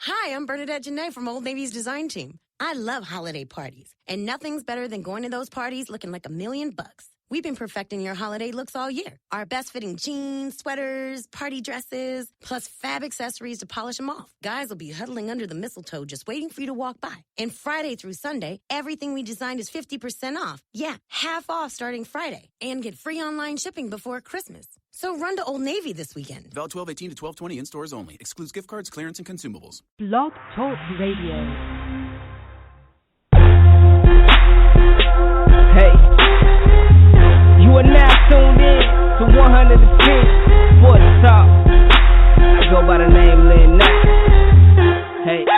Hi, I'm Bernadette Janae from Old Navy's design team. I love holiday parties, and nothing's better than going to those parties looking like $1,000,000. We've been perfecting your holiday looks all year. Our best-fitting jeans, sweaters, party dresses, plus fab accessories to polish them off. Guys will be huddling under the mistletoe just waiting for you to walk by. And Friday through Sunday, everything we designed is 50% off. Yeah, half off starting Friday. And get free online shipping before Christmas. So run to Old Navy this weekend. Val 12/18 to 12/20 in stores only. Excludes gift cards, clearance, and consumables. Blog Talk Radio. Hey, you are now tuned in to 110 Sports Talk. I go by the name Lynn Knight. Hey, it's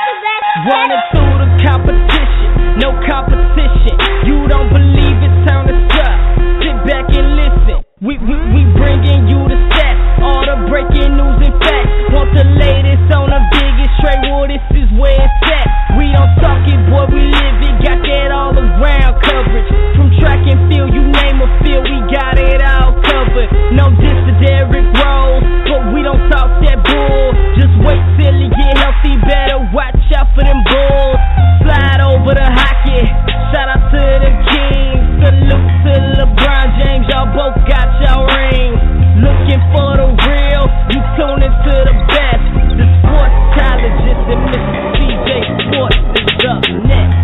the best. running through the competition, no competition. You don't believe it, turn us up. Sit back and listen. We bringing you the stats, all the breaking news and facts. Want the latest on the biggest trade? Well, this is where it's at. We don't talk it, boy, we live it. Got that all around coverage. From track and field, you name a field, we got it all covered. No diss to Derrick Rose, but we don't talk that bull. Just wait till he get healthy, better watch out for them bulls. Slide over the hockey, shout out to the Kings. Salute to LeBron James, y'all both got y'all rings. Looking for the real, you tune into the best. The sportologist and Mr. CJ Sports is up next.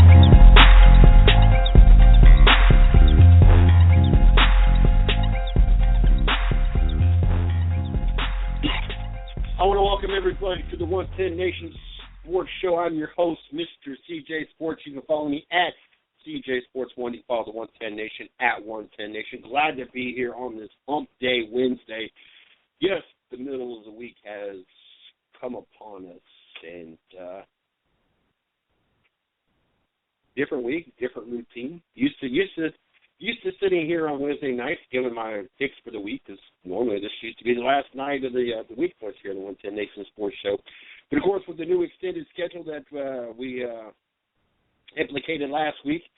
I want to welcome everybody to the 110 Nation Sports Show. I'm your host, Mr. CJ Sports. You can follow me at CJ Sports 1. You follow the 110 Nation at 110 Nation. Glad to be here on this Hump Day Wednesday. Yes, the middle of the week has come upon us, and different week, different routine. Used to sitting here on Wednesday nights giving my picks for the week, because normally this used to be the last night of the week for us here on the 110 Nation Sports Show. But of course, with the new extended schedule that we implicated last week,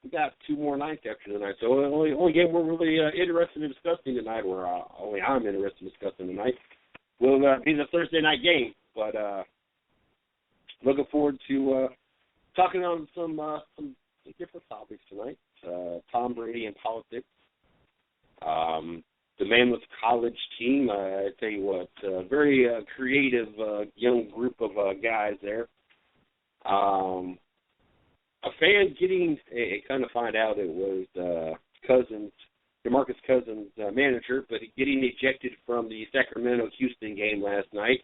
we got two more nights after tonight. So the only game we're really interested in discussing tonight, or only I'm interested in discussing tonight, will be the Thursday night game. But looking forward to talking on some different topics tonight. Tom Brady and politics. The Mammoth College team, I tell you what, very creative young group of guys there. A fan getting, kind of find out it was DeMarcus Cousins' manager, but getting ejected from the Sacramento-Houston game last night.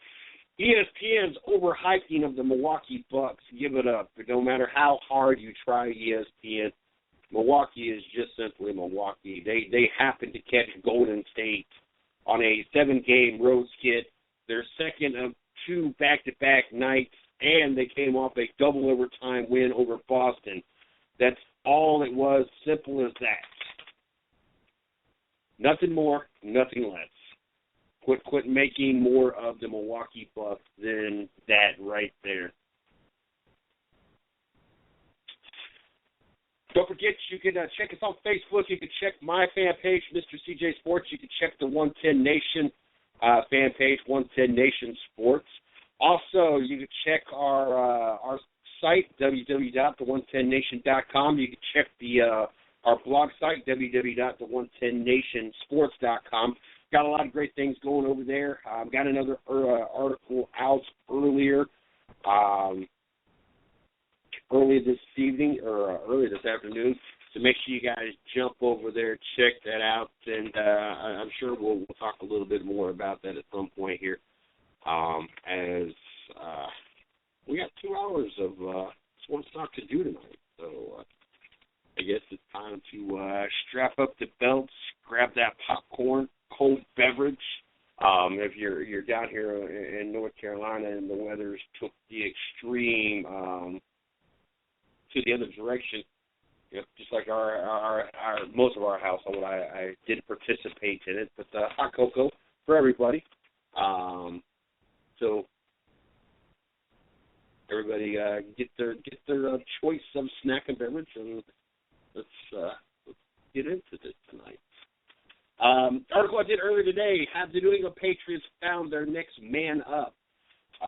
ESPN's overhyping of the Milwaukee Bucks. Give it up. But no matter how hard you try ESPN, Milwaukee is just simply Milwaukee. They happen to catch Golden State on a 7-game road skid, their second of 2 back-to-back nights, and they came off a double overtime win over Boston. That's all it was, simple as that. Nothing more, nothing less. Quit making more of the Milwaukee Bucks than that right there. Don't forget, you can check us on Facebook. You can check my fan page, Mr. CJ Sports. You can check the 110 Nation fan page, 110 Nation Sports. Also, you can check our site, www.the110nation.com. You can check our blog site, www.the110nationsports.com. Got a lot of great things going over there. Got another article out early this afternoon. So make sure you guys jump over there, check that out, and I'm sure we'll talk a little bit more about that at some point here. As we got 2 hours of sports talk to do tonight, so I guess it's time to strap up the belts, grab that popcorn, cold beverage. If you're down here in North Carolina and the weather's took the extreme to the other direction, just like our most of our household, I did participate in it, but hot cocoa for everybody. So everybody get their choice of snack and beverage, and let's get into this tonight. Article I did earlier today: have the New England Patriots found their next man up?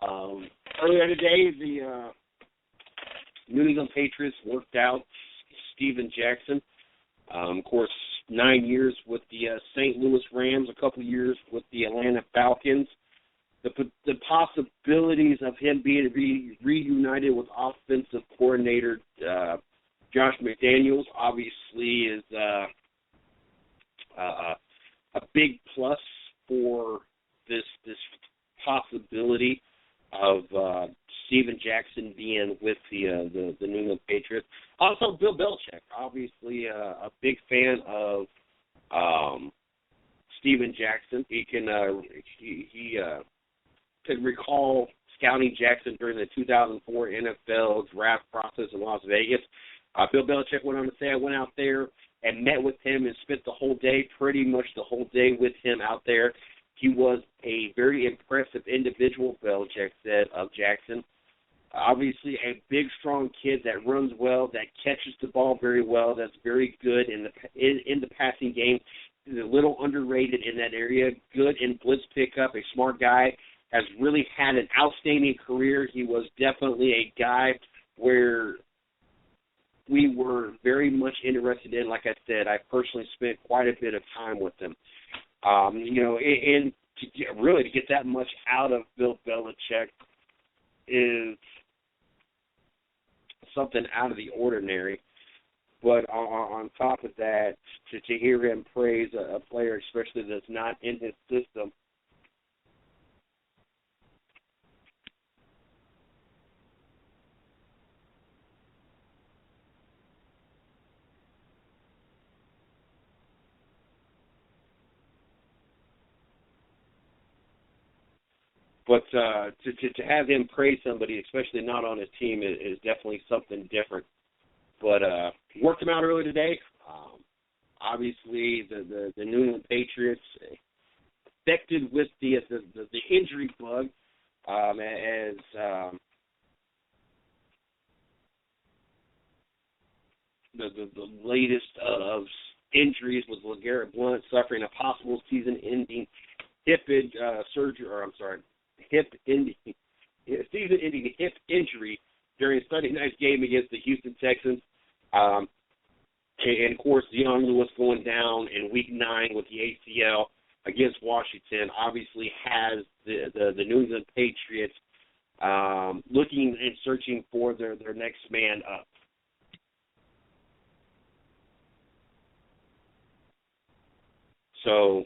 Earlier today, the New England Patriots worked out Steven Jackson. Of course, 9 years with the St. Louis Rams, a couple years with the Atlanta Falcons. The possibilities of him being reunited with offensive coordinator Josh McDaniels obviously is a big plus for this possibility of Steven Jackson being with the New England Patriots. Also, Bill Belichick, obviously a big fan of Steven Jackson. He can recall scouting Jackson during the 2004 NFL draft process in Las Vegas. Bill Belichick went on to say, I went out there and met with him and spent the whole day, pretty much the whole day with him out there. He was a very impressive individual, Belichick said, of Jackson. Obviously a big, strong kid that runs well, that catches the ball very well, that's very good in the passing game. He's a little underrated in that area, good in blitz pickup, a smart guy, has really had an outstanding career. He was definitely a guy where we were very much interested in. Like I said, I personally spent quite a bit of time with him. And to get that much out of Bill Belichick is something out of the ordinary. But on top of that, to hear him praise a player, especially that's not in his system, but to have him praise somebody, especially not on his team, is definitely something different. But worked him out earlier today. Obviously, the New England Patriots affected with the injury bug as the latest of injuries was LeGarrette Blount suffering a possible season-ending season-ending hip injury during Sunday night's game against the Houston Texans. And, of course, Dion Lewis going down in Week 9 with the ACL against Washington obviously has the New England Patriots looking and searching for their next man up. So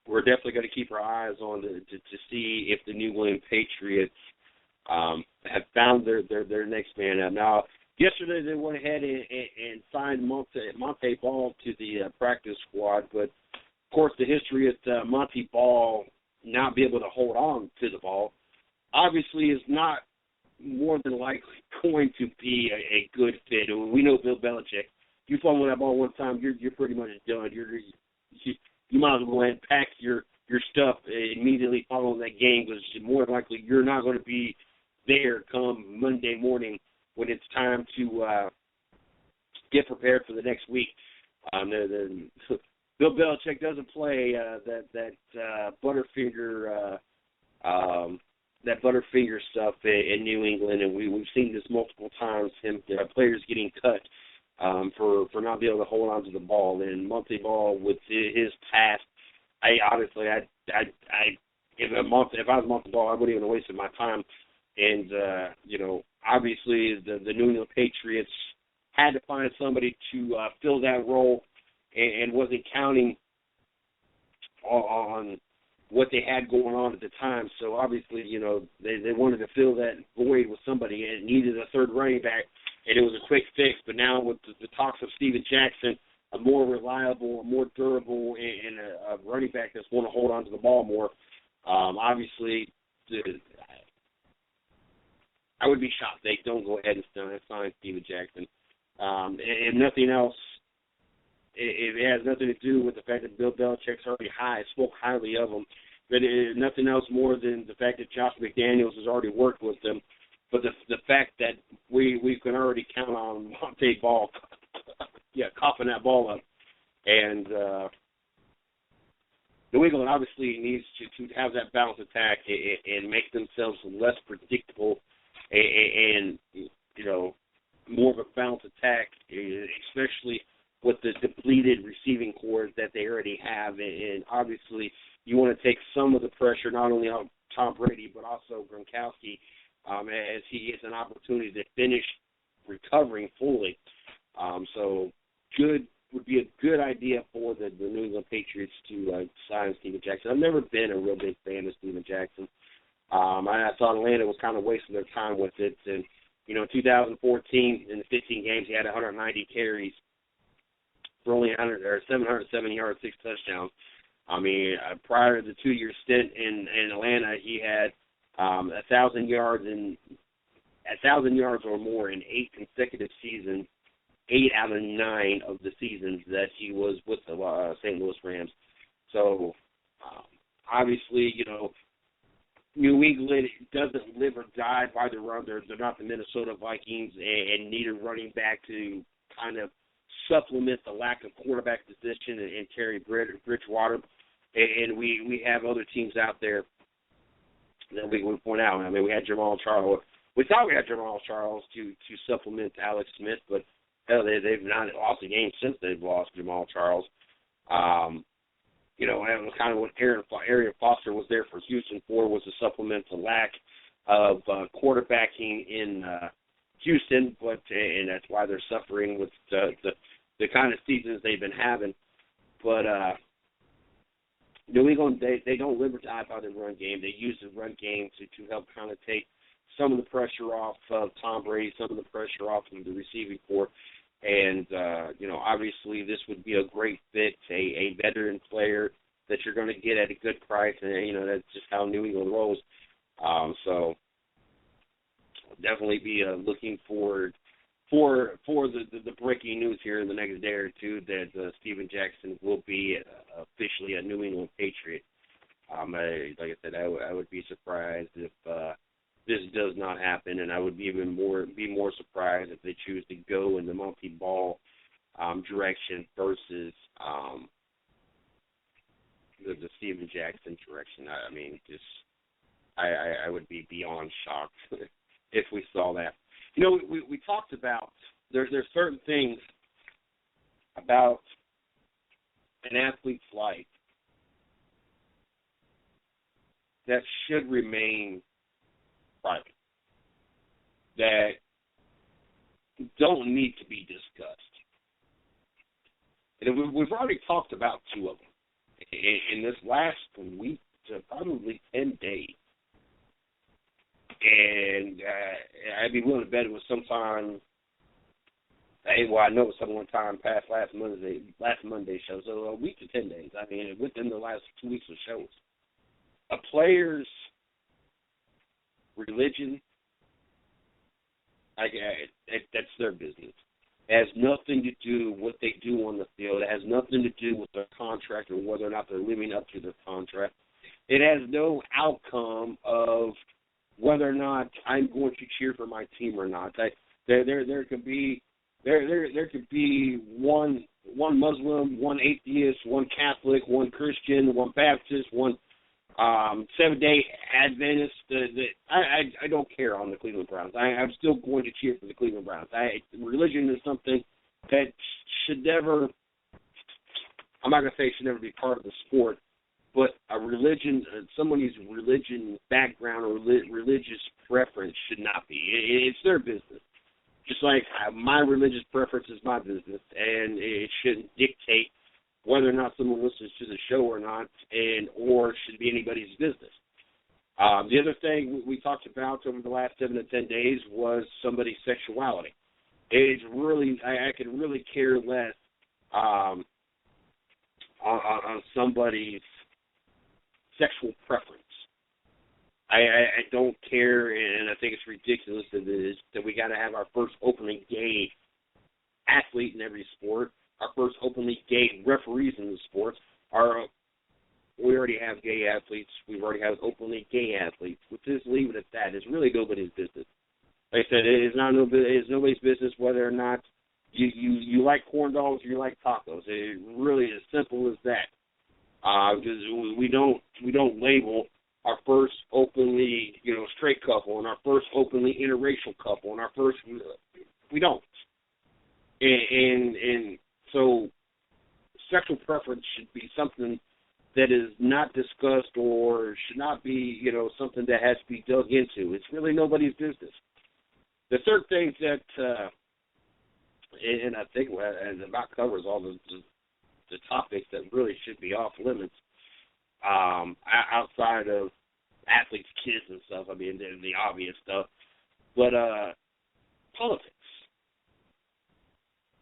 we're definitely going to keep our eyes on to see if the New England Patriots have found their next man up. Now, yesterday they went ahead and signed Monte Ball to the practice squad, but of course the history of Monte Ball not be able to hold on to the ball obviously is not more than likely going to be a good fit. We know Bill Belichick. You fumble that ball one time, you're pretty much done. You might as well go ahead and pack your stuff immediately following that game, because more than likely you're not going to be there come Monday morning when it's time to get prepared for the next week. Bill Belichick doesn't play that Butterfinger stuff in New England, and we've seen this multiple times. Players getting cut for not being able to hold on to the ball. And Monte Ball with his past, if I was Monte Ball, I wouldn't even have wasted my time. And obviously the New England Patriots had to find somebody to fill that role, and wasn't counting on what they had going on at the time. So obviously, they wanted to fill that void with somebody, and needed a third running back, and it was a quick fix. But now with the talks of Steven Jackson, a more reliable, a more durable, and a running back that's going to hold on to the ball more, obviously, I would be shocked they don't go ahead and sign Steven Jackson. And nothing else. It has nothing to do with the fact that Bill Belichick's already spoke highly of him. But it is nothing else more than the fact that Josh McDaniels has already worked with them. But the fact that we can already count on Monte Ball, coughing that ball up. And New England obviously needs to have that balanced attack and make themselves less predictable and more of a balanced attack, especially with the depleted receiving corps that they already have. And obviously you want to take some of the pressure not only on Tom Brady but also Gronkowski as he gets an opportunity to finish recovering fully. So would be a good idea for the New England Patriots to sign Steven Jackson. I've never been a real big fan of Steven Jackson. I thought Atlanta was kind of wasting their time with it. And, in 2014, in the 15 games, he had 190 carries for only 707 yards, 6 touchdowns. Prior to the 2-year stint in Atlanta, he had 1,000 yards or more in 8 consecutive seasons, 8 out of 9 of the seasons that he was with the St. Louis Rams. So, obviously, New England doesn't live or die by the run. They're not the Minnesota Vikings and need a running back to kind of supplement the lack of quarterback position and Terry Bridgewater. And we have other teams out there that we would point out. We had Jamal Charles. We thought we had Jamal Charles to supplement Alex Smith, but hell, they've not lost a game since they've lost Jamal Charles. And it was kind of what Arian Foster was there for Houston for, was to supplement the lack of quarterbacking in Houston, and that's why they're suffering with the kind of seasons they've been having. But New England, they don't live or die by the run game. They use the run game to help kind of take some of the pressure off of Tom Brady, some of the pressure off of the receiving corps. And, obviously this would be a great fit, a veteran player that you're going to get at a good price. And, that's just how New England rolls. So definitely be looking forward for the breaking news here in the next day or two that Steven Jackson will be officially a New England Patriot. Like I said, I would be surprised if this does not happen, and I would be more surprised if they choose to go in the multi-ball direction versus the Steven Jackson direction. I would be beyond shocked if we saw that. We talked about there's certain things about an athlete's life that should remain private, that don't need to be discussed. And we've already talked about 2 of them in this last week to probably 10 days. And I'd be willing to bet it was sometime. I know it was sometime past last Monday show, so a week to 10 days. Within the last 2 weeks of shows, a player's religion, that's their business. It has nothing to do with what they do on the field. It has nothing to do with their contract or whether or not they're living up to their contract. It has no outcome of whether or not I'm going to cheer for my team or not. There could be one Muslim, one atheist, one Catholic, one Christian, one Baptist, one Seventh-day Adventist. I don't care on the Cleveland Browns. I'm still going to cheer for the Cleveland Browns. Religion is something that should never, I'm not going to say it should never be part of the sport, but a religion, somebody's religion background or religious preference should not be. It's their business. Just like my religious preference is my business, and it shouldn't dictate whether or not someone listens to the show or not, or should be anybody's business. The other thing we talked about over the last 7 to 10 days was somebody's sexuality. It's really, I could really care less on somebody's sexual preference. I don't care, and I think it's ridiculous that we got to have our first openly gay athlete in every sport, our first openly gay referees in the sports. We already have gay athletes. We already have openly gay athletes. We'll just leave it at that. It's really nobody's business. Like I said, it's nobody's business whether or not you like corn dogs or you like tacos. It really is as simple as that. because we don't label our first openly, straight couple and our first openly interracial couple and our first, we don't. And so sexual preference should be something that is not discussed or should not be, something that has to be dug into. It's really nobody's business. The third thing that, and I think it about covers all the topics that really should be off limits, outside of athletes, kids, and stuff. I mean, the obvious stuff. But politics.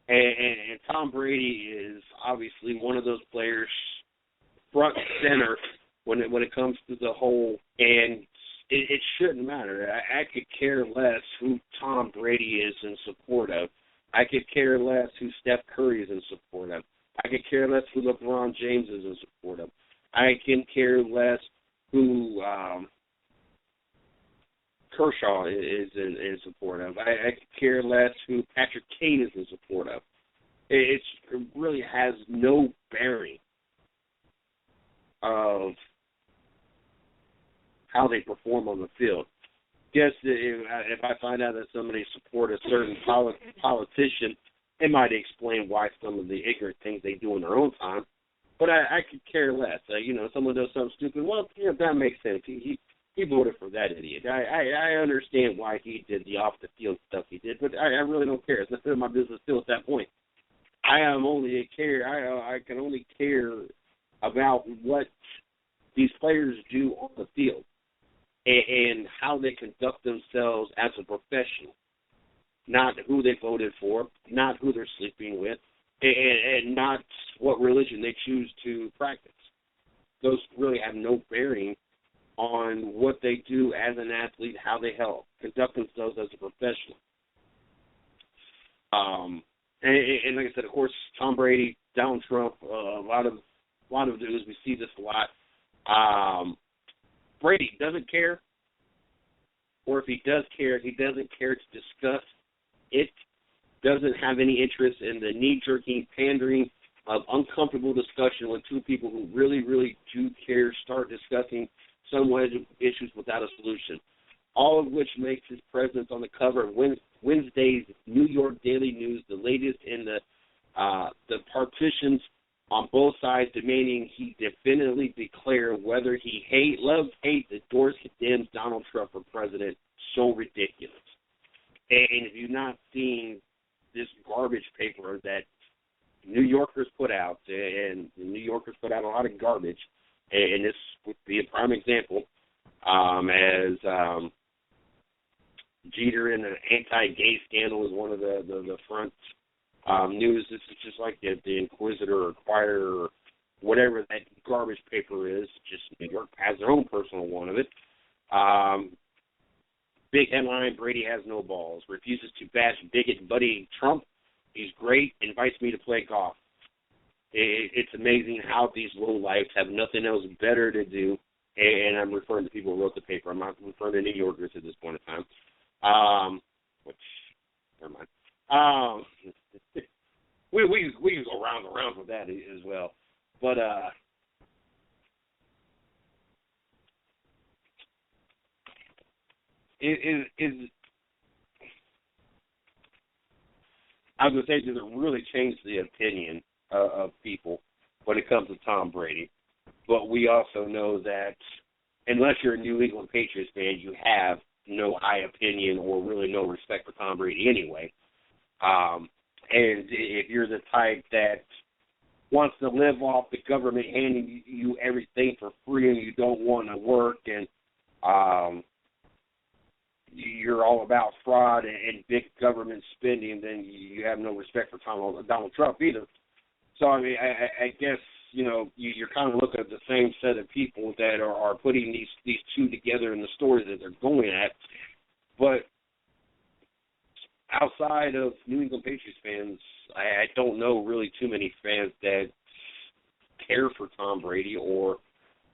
And Tom Brady is obviously one of those players front and center when it comes to the whole, and it shouldn't matter. I could care less who Tom Brady is in support of. I could care less who Steph Curry is in support of. I could care less who LeBron James is in support of. I can care less who Kershaw is in support of. I could care less who Patrick Kane is in support of. It really has no bearing of how they perform on the field. Yes, if I find out that somebody support a certain politician, it might explain why some of the ignorant things they do in their own time. But I could care less. Someone does something stupid. Well, that makes sense. He voted for that idiot. I understand why he did the off the field stuff he did, but I really don't care. It's none of my business still at that point. I can only care about what these players do on the field and how they conduct themselves as a professional. Not who they voted for, not who they're sleeping with, and not what religion they choose to practice. Those really have no bearing on what they do as an athlete, how they conduct themselves as a professional. And like I said, of course, Tom Brady, Donald Trump, a lot of news. We see this a lot. Brady doesn't care, or if he does care, he doesn't care to discuss it. Doesn't have any interest in the knee-jerking, pandering of uncomfortable discussion when two people who really, really do care start discussing some issues without a solution. All of which makes his presence on the cover of Wednesday's New York Daily News the latest in the partitions on both sides, demanding he definitively declare whether he loves, hates, adores, condemns Donald Trump for president. So ridiculous. And if you've not seen this garbage paper that New Yorkers put out, and the New Yorkers put out a lot of garbage, and this would be a prime example, as Jeter in an anti-gay scandal is one of the front news. This is just like the Inquisitor or Inquirer or whatever that garbage paper is. Just New York has their own personal one of it. Big headline, Brady has no balls. Refuses to bash bigot buddy Trump. He's great. Invites me to play golf. It's amazing how these lowlifes have nothing else better to do. And I'm referring to people who wrote the paper. I'm not referring to New Yorkers at this point in time. Never mind. We can go round and round with that as well. But I was going to say, does it really change the opinion of people when it comes to Tom Brady? But we also know that unless you're a New England Patriots fan, you have no high opinion or really no respect for Tom Brady anyway. And if you're the type that wants to live off the government handing you everything for free and you don't want to work and you're all about fraud and big government spending, then you have no respect for Donald Trump either. So, I mean, I guess, you're kind of looking at the same set of people that are putting these two together in the stories that they're going at. But outside of New England Patriots fans, I don't know really too many fans that care for Tom Brady or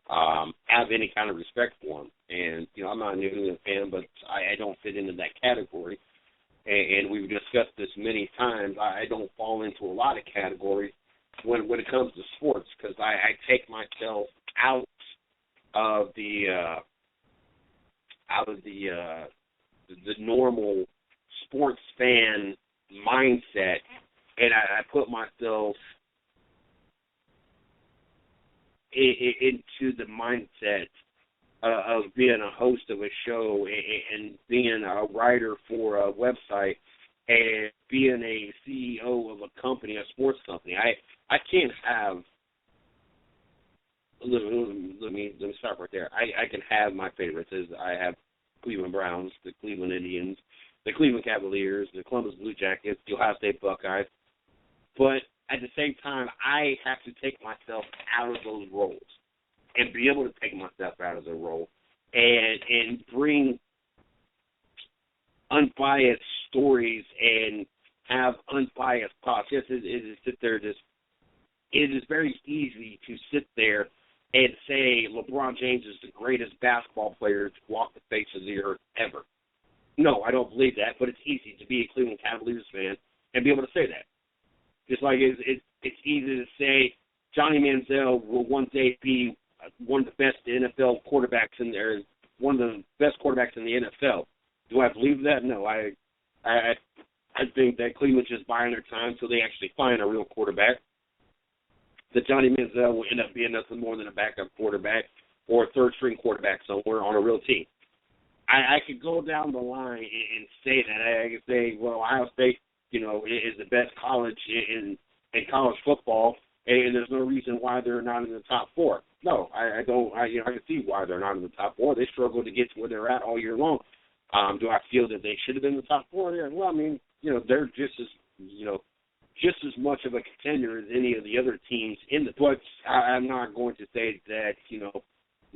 have any kind of respect for him. And, I'm not a New England fan, but I don't fit into that category. And we've discussed this many times. I don't fall into a lot of categories, when it comes to sports, because I take myself out of the normal sports fan mindset, and I put myself into the mindset of being a host of a show and being a writer for a website and being a CEO of a company, a sports company. I can't have. Let me stop right there. I can have my favorites. I have Cleveland Browns, the Cleveland Indians, the Cleveland Cavaliers, the Columbus Blue Jackets, the Ohio State Buckeyes. But at the same time, I have to take myself out of those roles and be able to take myself out of the role and bring unbiased stories and have unbiased thoughts. Yes, it is very easy to sit there and say LeBron James is the greatest basketball player to walk the face of the earth ever. No, I don't believe that, but it's easy to be a Cleveland Cavaliers fan and be able to say that. Just like it's easy to say Johnny Manziel will one day be one of the best NFL quarterbacks in there, one of the best quarterbacks in the NFL. Do I believe that? No, I think that Cleveland's just buying their time until they actually find a real quarterback. That Johnny Manziel will end up being nothing more than a backup quarterback or a third-string quarterback somewhere on a real team. I could go down the line and say that. I could say, well, Ohio State, is the best college in college football, and there's no reason why they're not in the top four. No, I don't. I can see why they're not in the top four. They struggle to get to where they're at all year long. Do I feel that they should have been in the top four? Yeah, well, I mean, they're just as much of a contender as any of the other teams in the. But I'm not going to say that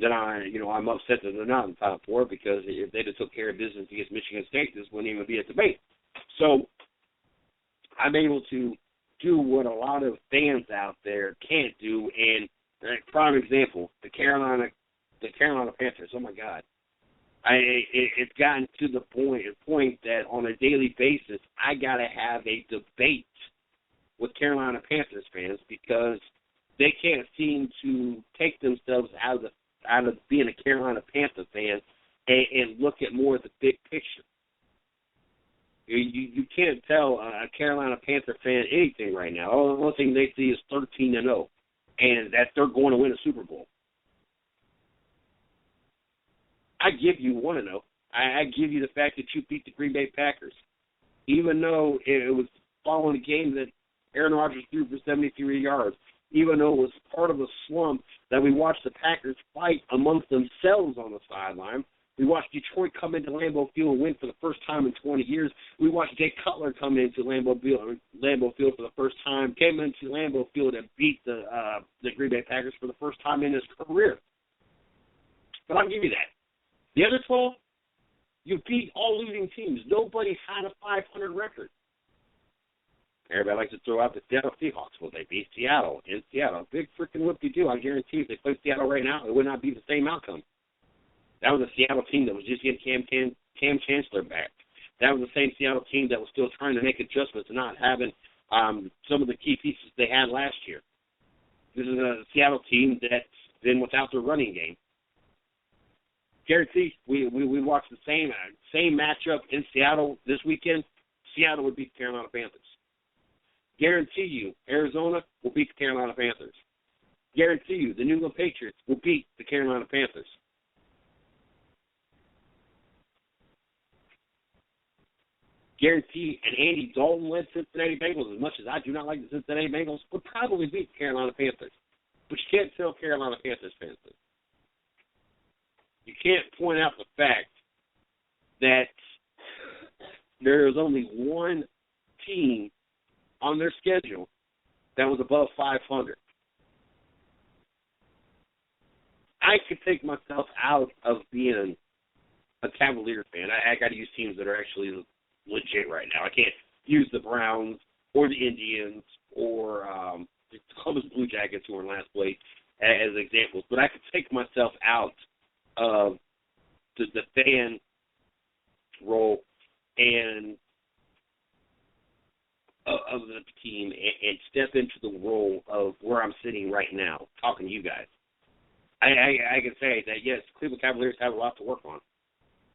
that I'm upset that they're not in the top four, because if they just took care of business against Michigan State, this wouldn't even be a debate. So I'm able to do what a lot of fans out there can't do. And prime example, the Carolina Panthers. Oh my God. It's gotten to the point that on a daily basis, I got to have a debate with Carolina Panthers fans, because they can't seem to take themselves out of being a Carolina Panther fan and look at more of the big picture. You can't tell a Carolina Panther fan anything right now. The only thing they see is 13-0, and that they're going to win a Super Bowl. I give you 1-0. I give you the fact that you beat the Green Bay Packers, even though it was following a game that Aaron Rodgers threw for 73 yards, even though it was part of a slump that we watched the Packers fight amongst themselves on the sideline. We watched Detroit come into Lambeau Field and win for the first time in 20 years. We watched Jay Cutler come into Lambeau Field for the first time, came into Lambeau Field and beat the Green Bay Packers for the first time in his career. But I'll give you that. The other 12, you beat all losing teams. Nobody had a 500 record. Everybody likes to throw out the Seattle Seahawks. Well, they beat Seattle in Seattle. Big freaking whoop-de-doo. I guarantee if they played Seattle right now, it would not be the same outcome. That was a Seattle team that was just getting Cam Chancellor back. That was the same Seattle team that was still trying to make adjustments and not having some of the key pieces they had last year. This is a Seattle team that's been without their running game. Guarantee we watched the same matchup in Seattle this weekend. Seattle would beat the Carolina Panthers. Guarantee you, Arizona will beat the Carolina Panthers. Guarantee you, the New England Patriots will beat the Carolina Panthers. Guarantee an Andy Dalton-led Cincinnati Bengals, as much as I do not like the Cincinnati Bengals, would probably beat the Carolina Panthers. But you can't tell Carolina Panthers fans this. You can't point out the fact that there is only one team on their schedule that was above 500. I could take myself out of being a Cavaliers fan. I got to use teams that are actually legit right now. I can't use the Browns or the Indians or the Columbus Blue Jackets, who are in last place, as examples. But I could take myself out of the fan role and of the team and step into the role of where I'm sitting right now, talking to you guys, I can say that, yes, Cleveland Cavaliers have a lot to work on,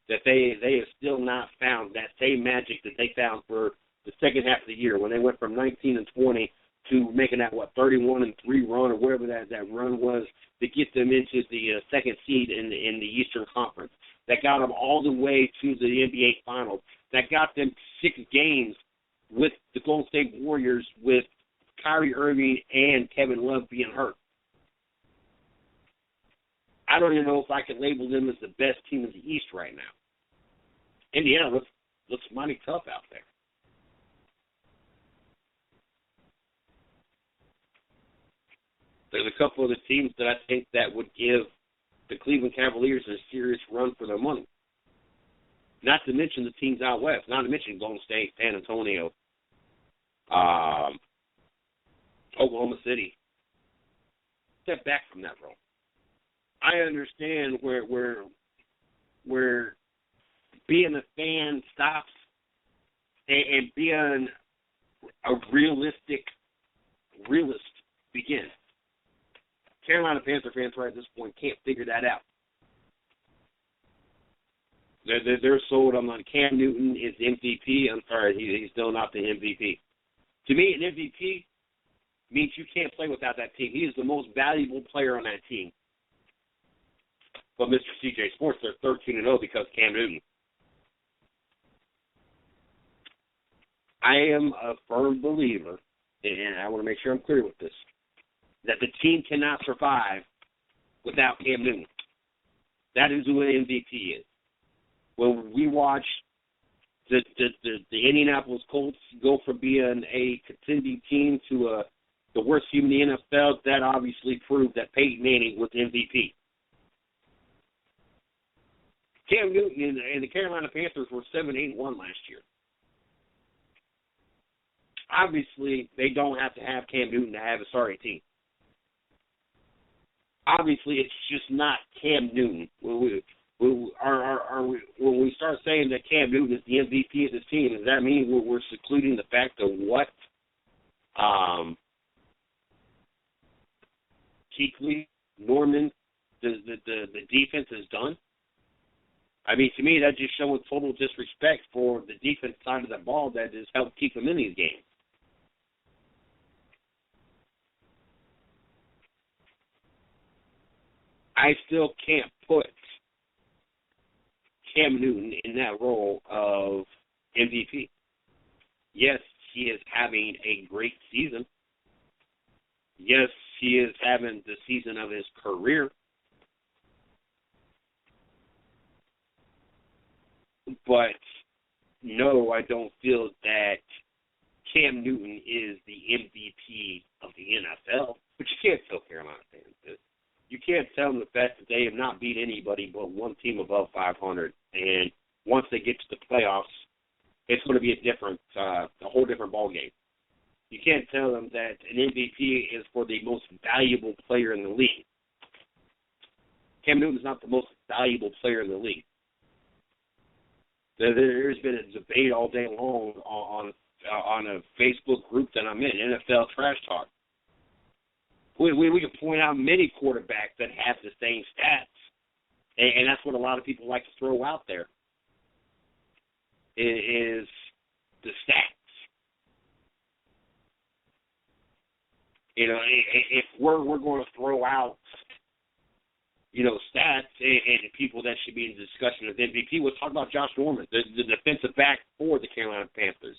that they have still not found that same magic that they found for the second half of the year when they went from 19-20 to making that, 31-3 run or whatever that run was to get them into the second seed in the Eastern Conference. That got them all the way to the NBA Finals. That got them 6 games with the Golden State Warriors with Kyrie Irving and Kevin Love being hurt. I don't even know if I can label them as the best team in the East right now. Indiana looks mighty tough out there. There's a couple of the teams that I think that would give the Cleveland Cavaliers a serious run for their money. Not to mention the teams out west. Not to mention Golden State, San Antonio, Oklahoma City. Step back from that role. I understand where being a fan stops and being a realist begins. Carolina Panther fans right at this point can't figure that out. They're sold on Cam Newton is the MVP. I'm sorry, he's still not the MVP. To me, an MVP means you can't play without that team. He is the most valuable player on that team. But Mr. CJ Sports, they're 13-0 because Cam Newton. I am a firm believer, and I want to make sure I'm clear with this, that the team cannot survive without Cam Newton. That is who an MVP is. When we watch the Indianapolis Colts go from being a contending team to the worst team in the NFL, that obviously proved that Peyton Manning was MVP. Cam Newton and the Carolina Panthers were 7-8-1 last year. Obviously, they don't have to have Cam Newton to have a sorry team. Obviously, it's just not Cam Newton. When we start saying that Cam Newton is the MVP of this team, does that mean we're secluding the fact of what Kuechly, Norman, the defense has done? I mean, to me, that's just showing total disrespect for the defense side of the ball that has helped keep them in these games. I still can't put Cam Newton in that role of MVP. Yes, he is having a great season. Yes, he is having the season of his career. But no, I don't feel that Cam Newton is the MVP of the NFL. But you can't tell Carolina fans this. You can't tell them the fact that they have not beat anybody but one team above 500. And once they get to the playoffs, it's going to be a whole different ballgame. You can't tell them that an MVP is for the most valuable player in the league. Cam Newton is not the most valuable player in the league. There's been a debate all day long on a Facebook group that I'm in, NFL Trash Talk. We can point out many quarterbacks that have the same stats, and that's what a lot of people like to throw out there, is the stats. You know, if we're going to throw out, stats and people that should be in the discussion of MVP, we'll talk about Josh Norman, the defensive back for the Carolina Panthers,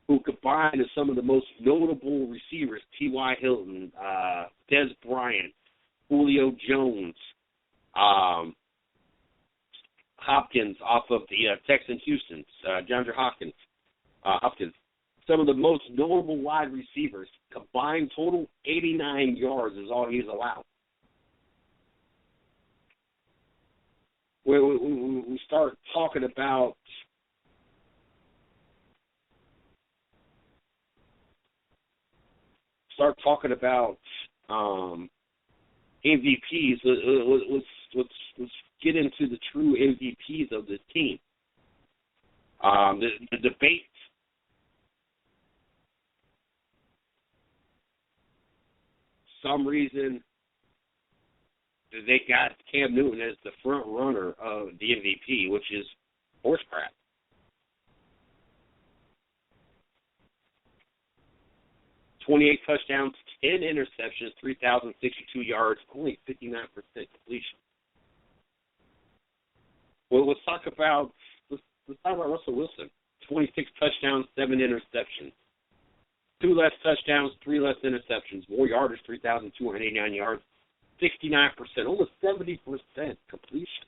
who combined as some of the most notable receivers, T.Y. Hilton, Des Bryant, Julio Jones, Hopkins off of the Texans Houston, DeAndre Hopkins. Some of the most notable wide receivers, combined total 89 yards is all he's allowed. We start talking about MVPs. Let's get into the true MVPs of this team. The debate some reason, they got Cam Newton as the front runner of the MVP, which is horse crap. "28 touchdowns, 10 interceptions, 3,062 yards, only 59% completion." Well, let's talk about Russell Wilson. 26 touchdowns, 7 interceptions. 2 less touchdowns, 3 less interceptions. More yardage, 3,289 yards, 69%, almost 70% completion.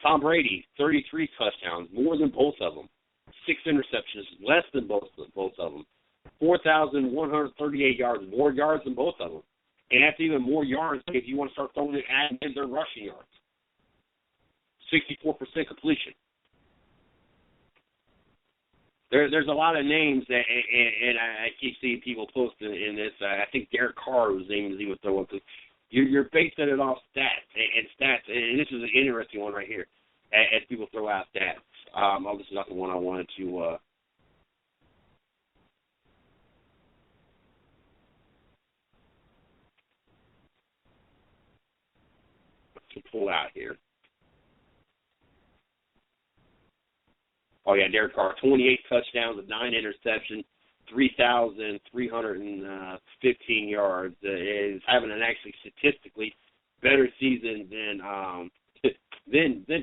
Tom Brady, 33 touchdowns, more than both of them. 6 interceptions, less than both of them. 4,138 yards, more yards than both of them. And that's even more yards if you want to start throwing it at their rushing yards. 64% completion. There's a lot of names, and I keep seeing people posting in this. I think Derek Carr was named as he was throwing. You're basing it off stats, and this is an interesting one right here, as people throw out stats. This is not the one I wanted to pull out here. Oh, yeah, Derek Carr, 28 touchdowns with 9 interceptions, 3,315 yards. Is having an actually statistically better season than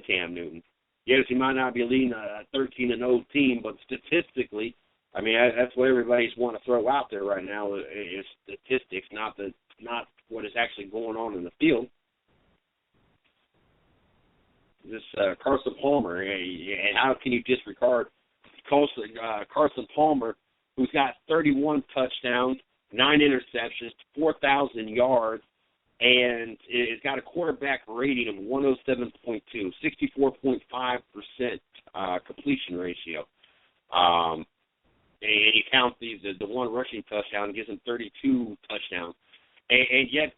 Cam Newton. Yes, he might not be leading a 13-0 team, but statistically, I mean, that's what everybody's want to throw out there right now is statistics, not what is actually going on in the field. This Carson Palmer, and how can you disregard Carson Palmer, who's got 31 touchdowns, 9 interceptions, 4,000 yards, and it's got a quarterback rating of 107.2, 64.5% completion ratio. And you count the one rushing touchdown, gives him 32 touchdowns. And yet,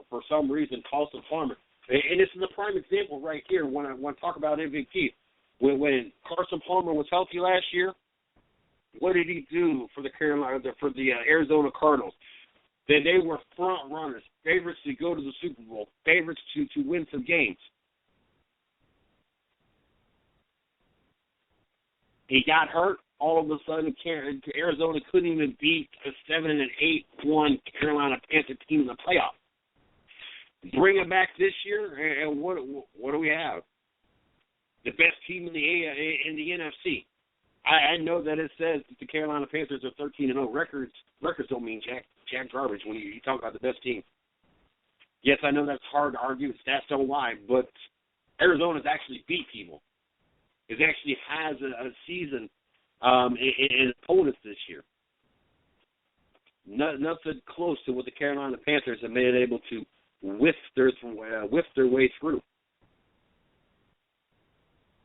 for some reason, Carson Palmer, and this is a prime example right here when I want to talk about MVP. When Carson Palmer was healthy last year, what did he do for the Arizona Cardinals? They were front runners, favorites to go to the Super Bowl, favorites to win some games. He got hurt. All of a sudden, Arizona couldn't even beat a 7-8-1 Carolina Panther team in the playoffs. Bring it back this year, and what do we have? The best team in the NFC. I know that it says that the Carolina Panthers are 13-0 records. Records don't mean jack garbage when you talk about the best team. Yes, I know that's hard to argue. Stats don't lie, but Arizona's actually beat people. It actually has a season in opponents this year. Nothing close to what the Carolina Panthers have been able to whiff their way through.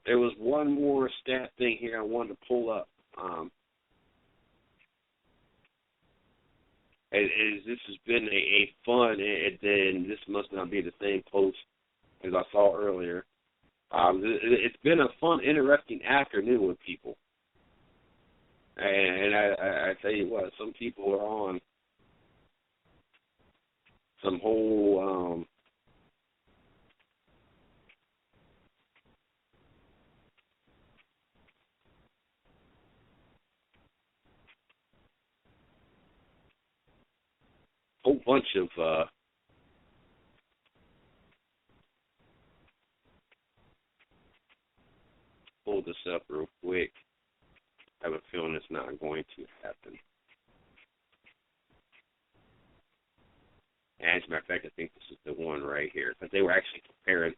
There was one more stat thing here I wanted to pull up. This has been a fun, and this must not be the same post as I saw earlier. It's been a fun, interesting afternoon with people. And I tell you what, some people are on some whole bunch of pull this up real quick. I have a feeling it's not going to happen. As a matter of fact, I think this is the one right here. But they were actually comparing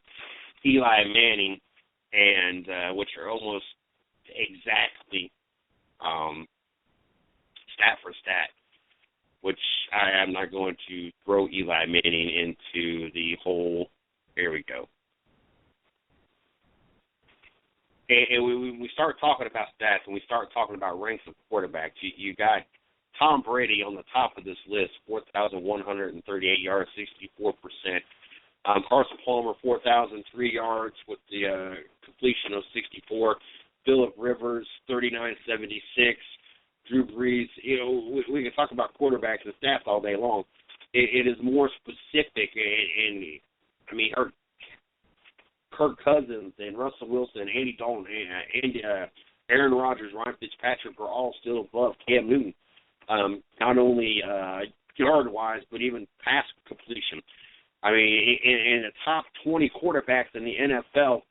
Eli Manning and which are almost exactly stat for stat, which I am not going to throw Eli Manning into the whole, here we go. And we start talking about stats and we start talking about ranks of quarterbacks. You got Tom Brady on the top of this list, 4,138 yards, 64%. Carson Palmer, 4,003 yards with the completion of 64. Phillip Rivers, 3,976. Drew Brees. We can talk about quarterbacks and stats all day long. It is more specific, and I mean, Kirk Cousins and Russell Wilson, Andy Dalton, and Aaron Rodgers, Ryan Fitzpatrick are all still above Cam Newton, not only yard-wise, but even pass completion. I mean, in the top 20 quarterbacks in the NFL,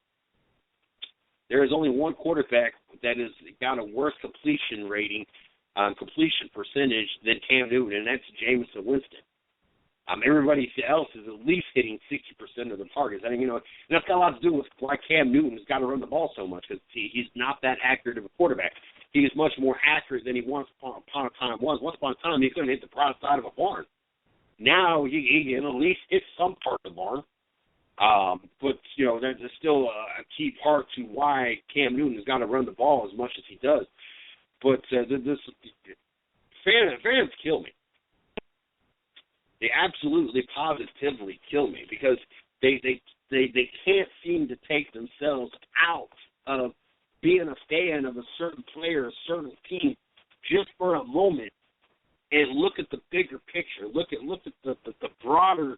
there is only one quarterback that has got a worse completion rating, completion percentage than Cam Newton, and that's Jameson Winston. Everybody else is at least hitting 60% of the targets. I mean, and that's got a lot to do with why Cam Newton has got to run the ball so much, because he's not that accurate of a quarterback. He is much more accurate than he once upon a time was. Once upon a time, he couldn't hit the broad side of a barn. Now he can at least hit some part of the barn. But, there's still a key part to why Cam Newton has got to run the ball as much as he does. But fans kill me. They absolutely, positively kill me, because they can't seem to take themselves out of being a fan of a certain player, a certain team, just for a moment, and look at the bigger picture. Look at the broader,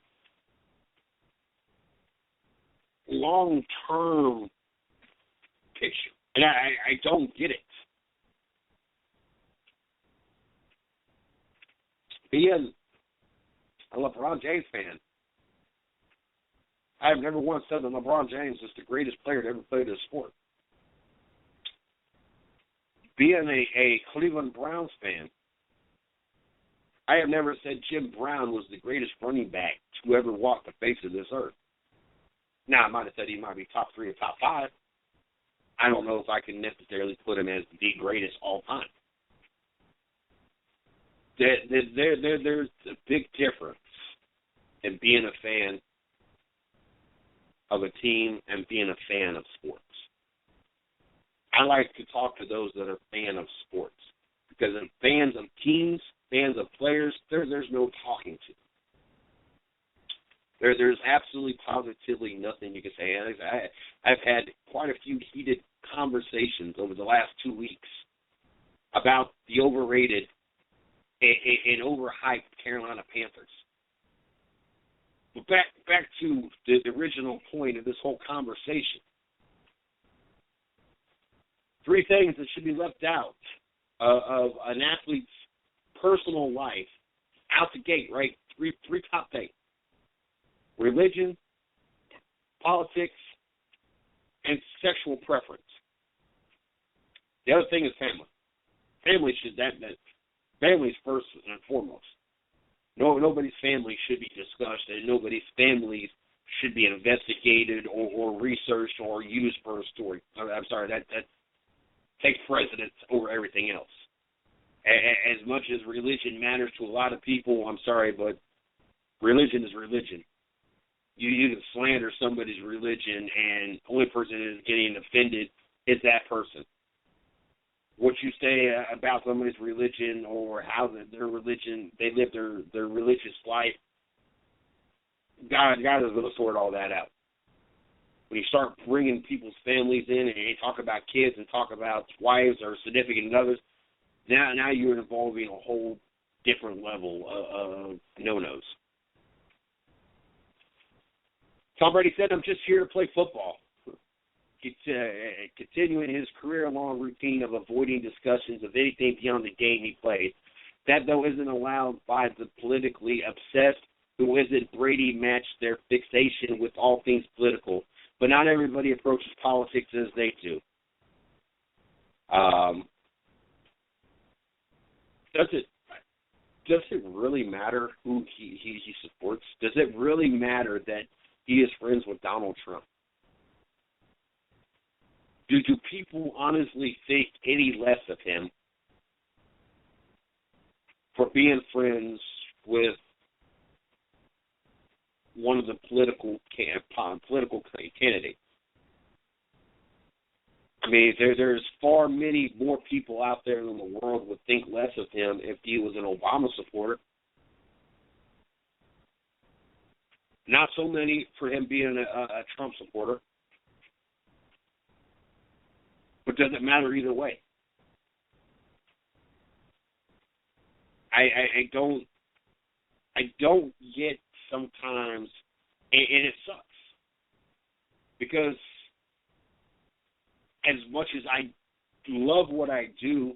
long-term picture. And I don't get it. Being a LeBron James fan, I have never once said that LeBron James is the greatest player to ever play this sport. Being a Cleveland Browns fan, I have never said Jim Brown was the greatest running back to ever walk the face of this earth. Now, I might have said he might be top 3 or top 5. I don't know if I can necessarily put him as the greatest all time. There's a big difference in being a fan of a team and being a fan of sports. I like to talk to those that are fan of sports, because in fans of teams, fans of players, there's no talking to. There's absolutely positively nothing you can say. I've had quite a few heated conversations over the last 2 weeks about the overrated and overhyped Carolina Panthers. But back to the original point of this whole conversation. 3 things that should be left out of an athlete's personal life out the gate, right? Three top things. Religion, politics, and sexual preference. The other thing is family. Family's first and foremost. Nobody's family should be discussed, and nobody's families should be investigated or researched or used for a story. I'm sorry, that takes precedence over everything else. As much as religion matters to a lot of people, I'm sorry, but religion is religion. You can slander somebody's religion, and the only person that is getting offended is that person. What you say about somebody's religion or how their religion, they live their religious life, God is going to sort all that out. When you start bringing people's families in and you talk about kids and talk about wives or significant others, now you're involving a whole different level of no-nos. Tom Brady said, "I'm just here to play football." Continuing his career-long routine of avoiding discussions of anything beyond the game he plays. That, though, isn't allowed by the politically obsessed who isn't Brady match their fixation with all things political. But not everybody approaches politics as they do. Does it really matter who he supports? Does it really matter that he is friends with Donald Trump? Do people honestly think any less of him for being friends with one of the political candidates? I mean, there's far many more people out there in the world would think less of him if he was an Obama supporter. Not so many for him being a Trump supporter. But does it matter either way? I don't get sometimes, and it sucks, because as much as I love what I do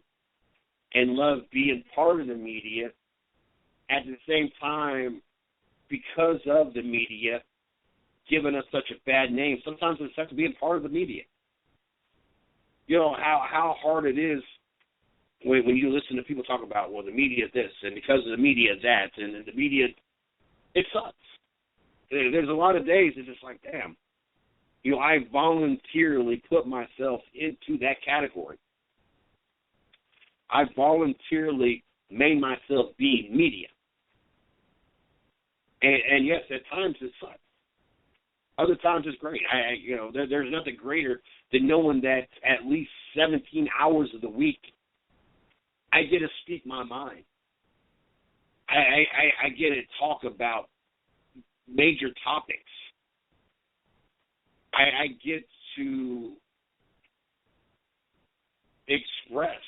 and love being part of the media, at the same time, because of the media giving us such a bad name, sometimes it sucks being part of the media. You know how hard it is when you listen to people talk about, well, the media this, and because of the media that, and the media, it sucks. There's a lot of days it's just like, damn, you know, I voluntarily put myself into that category. I voluntarily made myself be media. And yes, at times it sucks. Other times it's great. There's nothing greater than knowing that at least 17 hours of the week I get to speak my mind. I get to talk about major topics. I get to express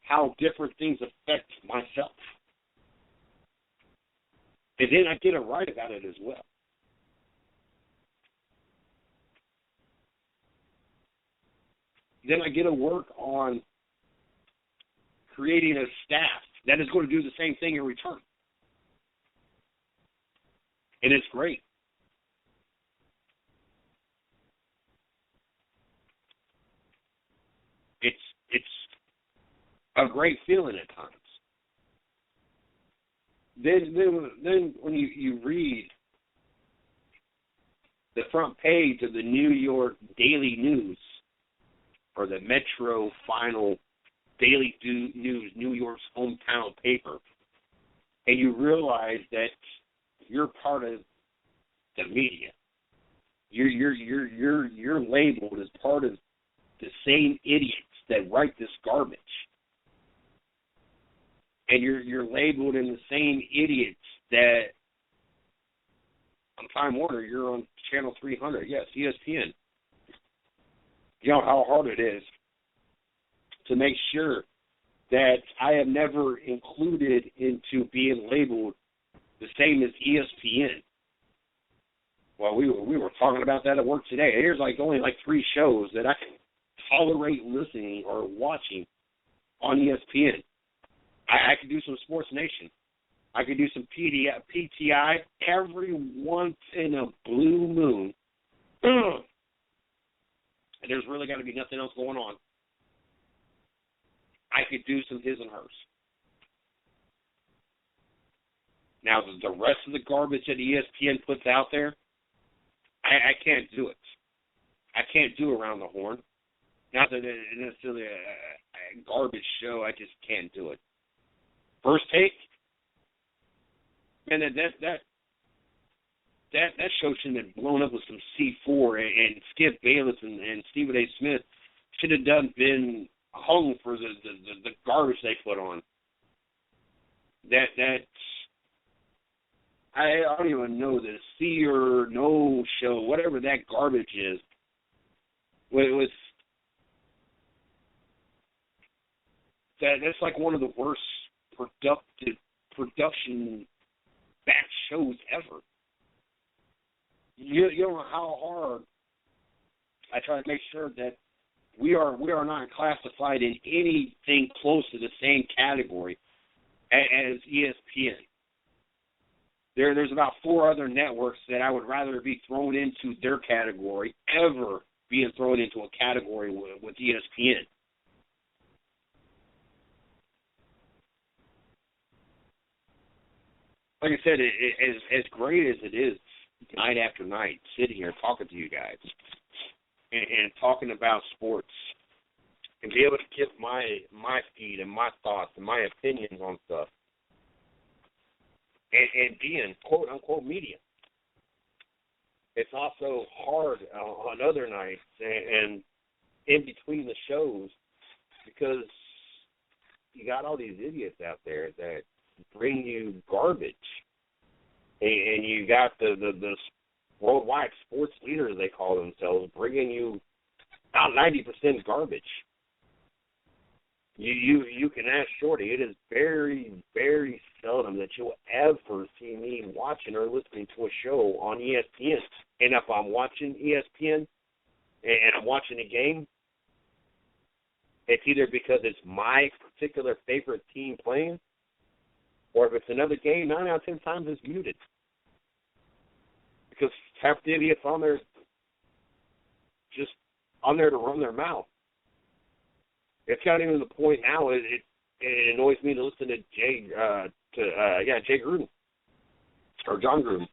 how different things affect myself. And then I get to write about it as well. Then I get to work on creating a staff that is going to do the same thing in return. And it's great. It's a great feeling at times. Then when you read the front page of the New York Daily News, or the Metro Final Daily News, New York's hometown paper, and you realize that you're part of the media. You're labeled as part of the same idiots that write this garbage. And you're labeled in the same idiots that on Time Warner, you're on Channel 300, yes, ESPN. You know how hard it is to make sure that I am never included into being labeled the same as ESPN. Well, we were talking about that at work today. There's only 3 shows that I can tolerate listening or watching on ESPN. I could do some Sports Nation. I could do some PTI every once in a blue moon. And there's really got to be nothing else going on. I could do some his and hers. Now, the rest of the garbage that ESPN puts out there, I can't do it. I can't do Around the Horn. Not that it's necessarily a garbage show. I just can't do it. First Take, and that show should have been blown up with some C4, and Skip Bayless and Stephen A. Smith should have been hung for the garbage they put on. That I don't even know, the See or No show, whatever that garbage is. That's like one of the worst production back shows ever. You know how hard I try to make sure that we are not classified in anything close to the same category as ESPN. There's about 4 other networks that I would rather be thrown into their category ever being thrown into a category with ESPN. Like I said, as great as it is night after night, sitting here talking to you guys and talking about sports and be able to give my feed and my thoughts and my opinions on stuff and being quote-unquote media. It's also hard on other nights and in between the shows because you got all these idiots out there that bring you garbage, and you got the worldwide sports leaders, they call themselves, bringing you about 90% garbage. You can ask Shorty. It is very, very seldom that you'll ever see me watching or listening to a show on ESPN. And if I'm watching ESPN and I'm watching a game, it's either because it's my particular favorite team playing, or if it's another game, 9 out of 10 times it's muted. Because half the idiots on there just on there to run their mouth. It's gotten even to the point now it annoys me to listen to Jay Gruden or John Gruden.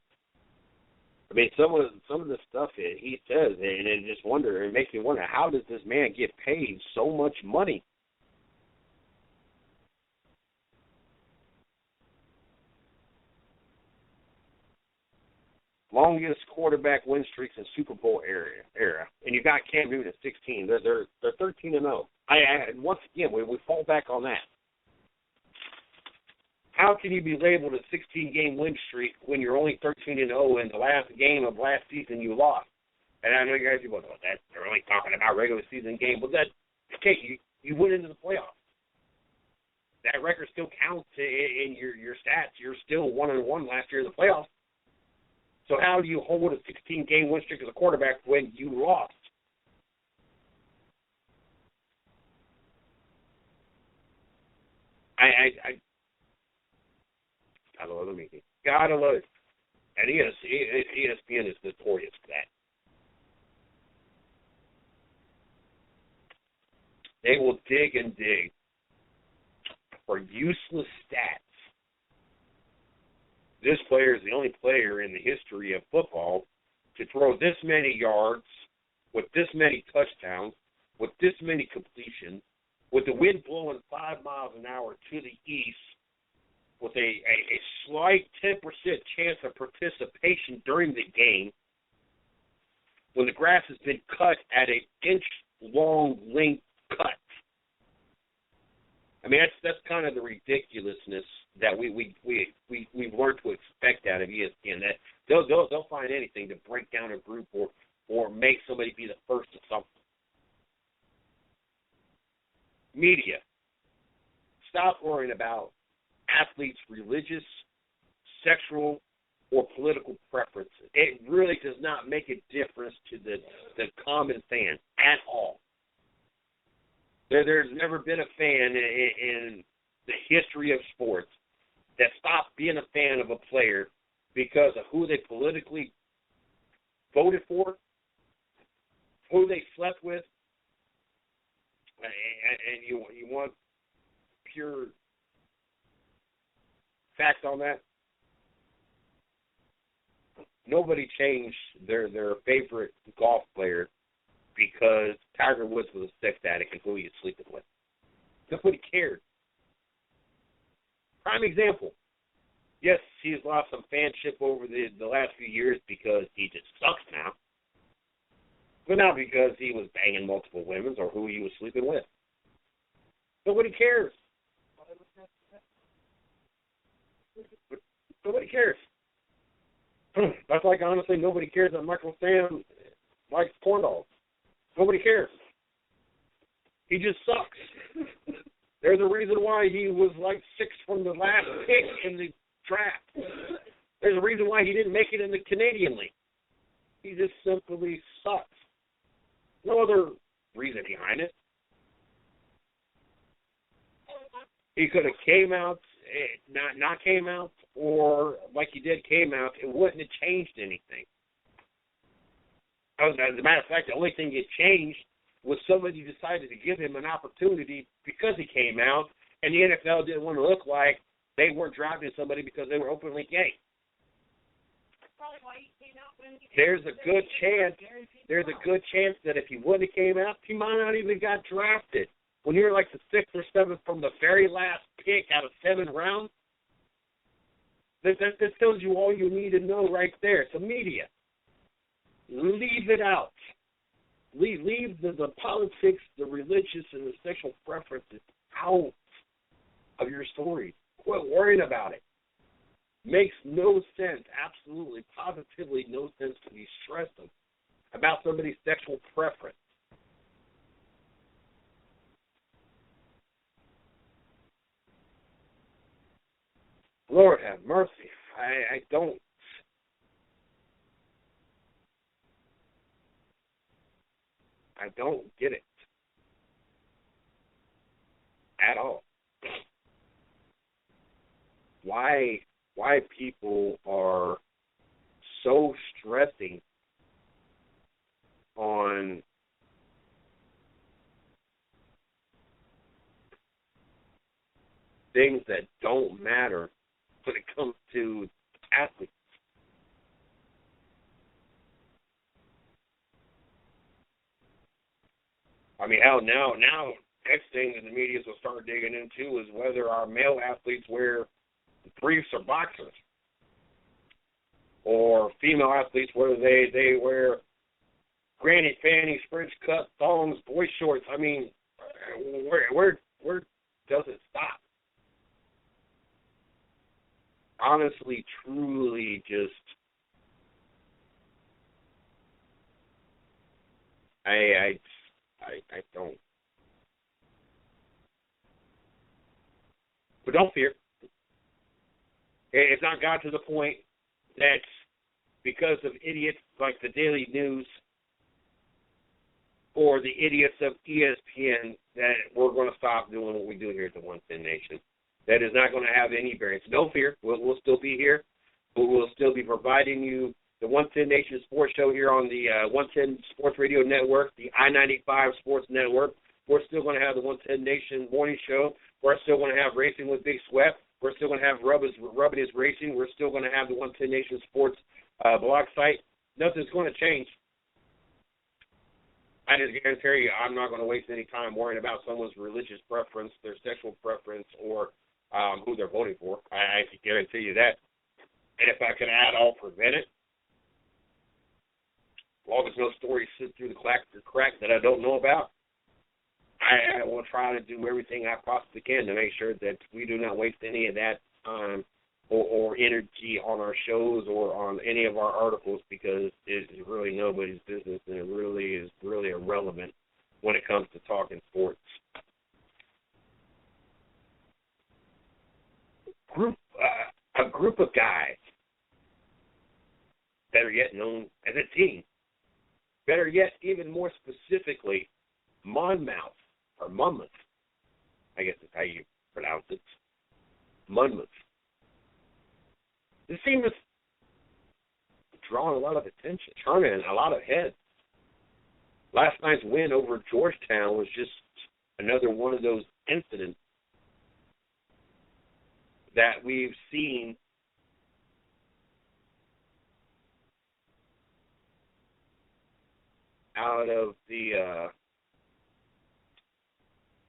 I mean, some of the stuff he says, and it makes me wonder, how does this man get paid so much money? Longest quarterback win streaks in Super Bowl era, and you got Cam Newton at 16. They're 13-0. Once again, we fall back on that. How can you be labeled a 16-game win streak when you're only 13-0 in the last game of last season you lost? And I know you guys are going, oh, they're only talking about regular season game, but that okay, you went into the playoffs. That record still counts in your stats. You're still 1-1 last year in the playoffs. So how do you hold a 16-game win streak as a quarterback when you lost? I gotta love the meeting. Gotta love it. And ESPN is notorious for that. They will dig and dig for useless stats. This player is the only player in the history of football to throw this many yards, with this many touchdowns, with this many completions, with the wind blowing 5 miles an hour to the east, with a slight 10% chance of participation during the game, when the grass has been cut at an inch-long length cut. I mean, that's kind of the ridiculousness that we've learned to expect out of ESPN. That they'll find anything to break down a group or make somebody be the first of something. Media, stop worrying about athletes' religious, sexual, or political preferences. It really does not make a difference to the common fan at all. There's never been a fan in the history of sports that stopped being a fan of a player because of who they politically voted for, who they slept with, and you want pure fact on that? Nobody changed their favorite golf player because Tiger Woods was a sex addict and who he was sleeping with. Nobody cared. Prime example. Yes, he's lost some fanship over the last few years because he just sucks now. But not because he was banging multiple women or who he was sleeping with. Nobody cares. Nobody cares. That's like, honestly, nobody cares that Michael Sam likes corn dogs. Nobody cares. He just sucks. There's a reason why he was like 6th from the last pick in the draft. There's a reason why he didn't make it in the Canadian League. He just simply sucks. No other reason behind it. He could have came out, not came out, or like he did came out, it wouldn't have changed anything. As a matter of fact, the only thing that changed was somebody decided to give him an opportunity because he came out, and the NFL didn't want to look like they weren't drafting somebody because they were openly gay. There's a good chance that if he wouldn't have came out, he might not even got drafted. When you're like the 6th or 7th from the very last pick out of 7 rounds, that tells you all you need to know right there. It's the media. Leave it out. Leave the politics, the religious, and the sexual preferences out of your story. Quit worrying about it. Makes no sense, absolutely, positively no sense to be stressed about somebody's sexual preference. Lord have mercy. I don't get it at all. Why people are so stressing on things that don't matter when it comes to athletes. I mean, hell, now, next thing that the media will start digging into is whether our male athletes wear briefs or boxers, or female athletes whether they wear granny panties, French cut thongs, boy shorts. I mean, where does it stop? Honestly, truly, just I don't. But don't fear. It's not got to the point that because of idiots like the Daily News or the idiots of ESPN that we're going to stop doing what we do here at the 110 Nation. That is not going to have any bearing. So don't fear. We'll still be here. We'll still be providing you the 110 Nation Sports Show here on the 110 Sports Radio Network, the I-95 Sports Network. We're still going to have the 110 Nation Morning Show. We're still going to have Racing with Big Sweat. We're still going to have Rubbin' is Racing. We're still going to have the 110 Nation Sports blog site. Nothing's going to change. I just guarantee you I'm not going to waste any time worrying about someone's religious preference, their sexual preference, or who they're voting for. I can guarantee you that. And if I can add, I'll prevent it. As long as no stories slip through the crack that I don't know about, I will try to do everything I possibly can to make sure that we do not waste any of that time or energy on our shows or on any of our articles, because it is really nobody's business, and it really is really irrelevant when it comes to talking sports. A group of guys, better yet known as a team, better yet, even more specifically, Monmouth, or Monmouth, I guess is how you pronounce it, Monmouth. This team is drawing a lot of attention, turning a lot of heads. Last night's win over Georgetown was just another one of those incidents that we've seen out of the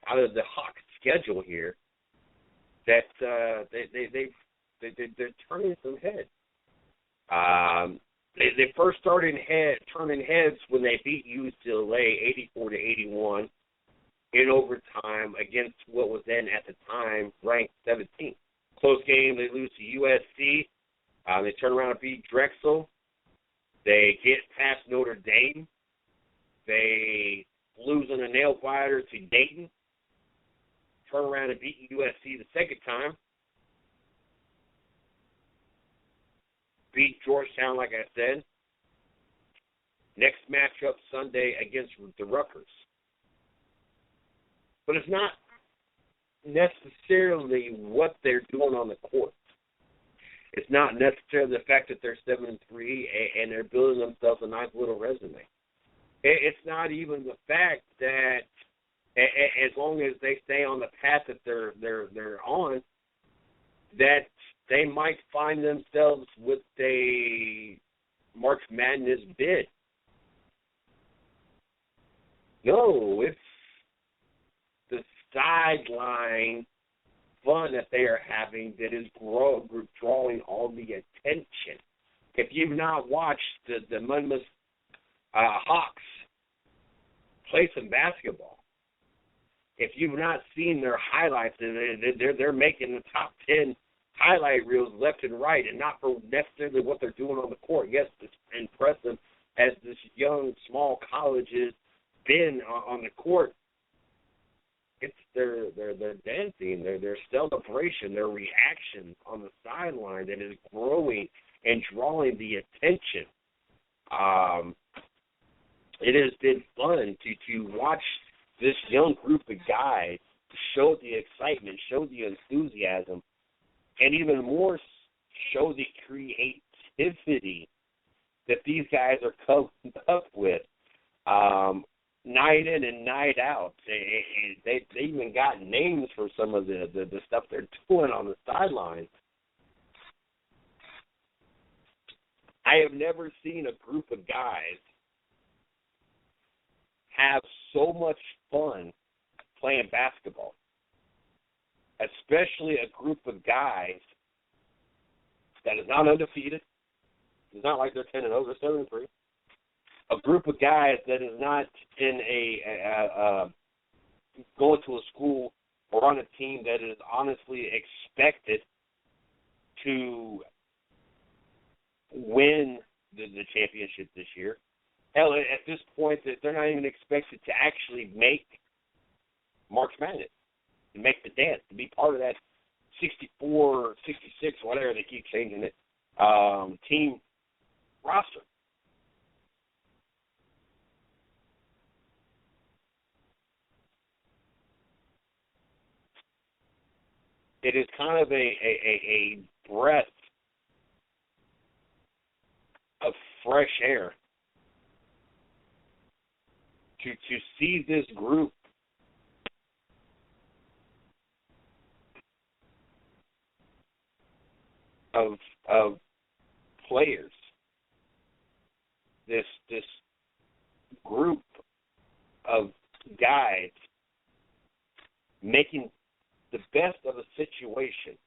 Hawks schedule here, that they're turning some heads. They first started turning heads when they beat UCLA 84-81 in overtime against what was then at the time ranked 17th. Close game, they lose to USC. They turn around and beat Drexel. They get past Notre Dame. They lose in a nail-biter to Dayton. Turn around and beat USC the second time. Beat Georgetown, like I said. Next matchup Sunday against the Rutgers. But it's not necessarily what they're doing on the court. It's not necessarily the fact that they're 7-3 and they're building themselves a nice little resume. It's not even the fact that as long as they stay on the path that they're on, that they might find themselves with a March Madness bid. No, it's the sideline fun that they are having that is drawing all the attention. If you've not watched the Monmouth Hawks play some basketball, if you've not seen their highlights, they're making the top 10 highlight reels left and right, and not for necessarily what they're doing on the court. Yes, it's impressive as this young, small college has been on the court. It's their dancing, their celebration, their reaction on the sideline that is growing and drawing the attention. It has been fun to watch this young group of guys show the excitement, show the enthusiasm, and even more show the creativity that these guys are coming up with night in and night out. They even got names for some of the stuff they're doing on the sidelines. I have never seen a group of guys have so much fun playing basketball, especially a group of guys that is not undefeated. It's not like they're 10-0, they're 7-3. A group of guys that is not in going to a school or on a team that is honestly expected to win the championship this year. Hell, at this point, that they're not even expected to actually make March Madness, to make the dance, to be part of that 64, 66, whatever they keep changing it, team roster. It is kind of a breath of fresh air to see this group of players, this group of guys making the best of a situation,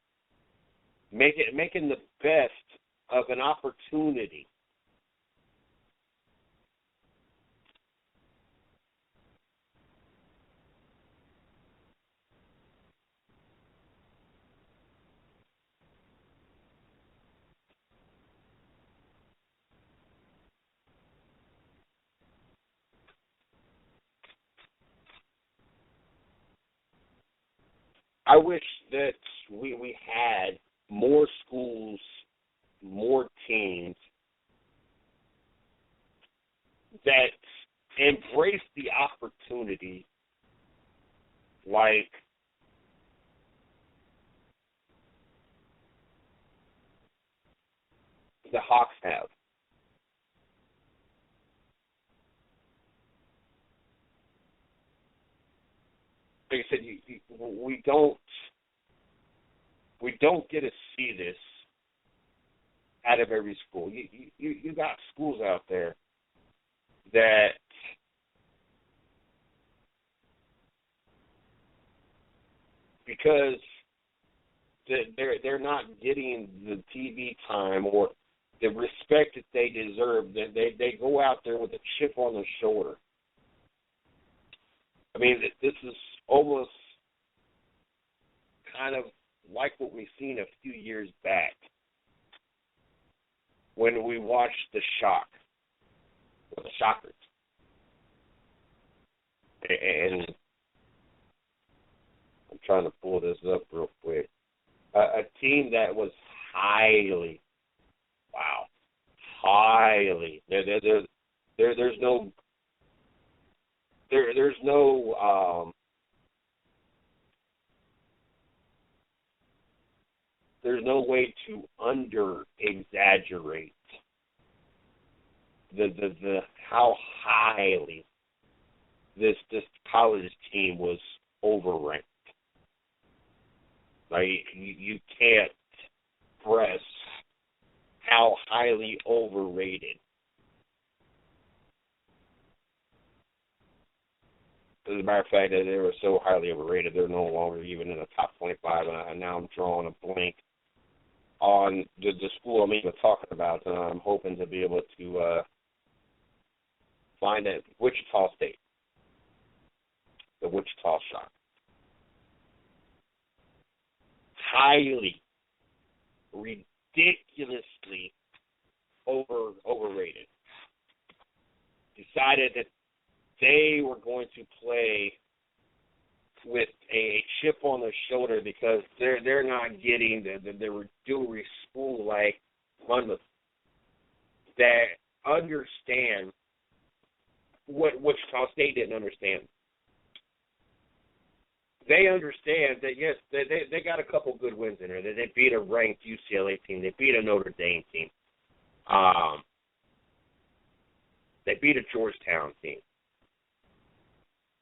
making the best of an opportunity. I wish that we had more schools, more teams that embrace the opportunity like the Hawks have. Like I said, we don't get to see this out of every school. You got schools out there that because they're not getting the TV time or the respect that they deserve, that they go out there with a chip on their shoulder. I mean, this is almost kind of like what we've seen a few years back when we watched the Shockers. And I'm trying to pull this up real quick. A team that was highly, there's no way to under-exaggerate the how highly this college team was overranked. Like, you can't press how highly overrated. As a matter of fact, they were so highly overrated, they're no longer even in the top 25. And now I'm drawing a blank on the school I'm even talking about. And I'm hoping to be able to find it. Wichita State. The Wichita Shock. Highly, ridiculously overrated. Decided that they were going to play with a chip on their shoulder because they're not getting the due school like Monmouth that understand what Wichita State didn't understand. They understand that, yes, they got a couple good wins in there. They beat a ranked UCLA team. They beat a Notre Dame team. They beat a Georgetown team.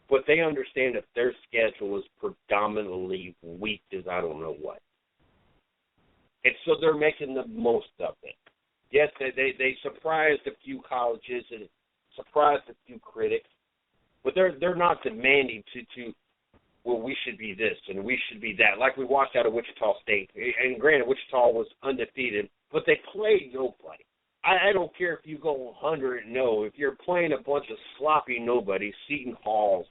But they understand that their schedule is predominantly weak as I don't know what. And so they're making the most of it. Yes, they surprised a few colleges and surprised a few critics, but they're not demanding to well, we should be this and we should be that, like we watched out of Wichita State. And granted, Wichita was undefeated, but they played nobody. I don't care if you go 100-0. If you're playing a bunch of sloppy nobodies, Seton Halls,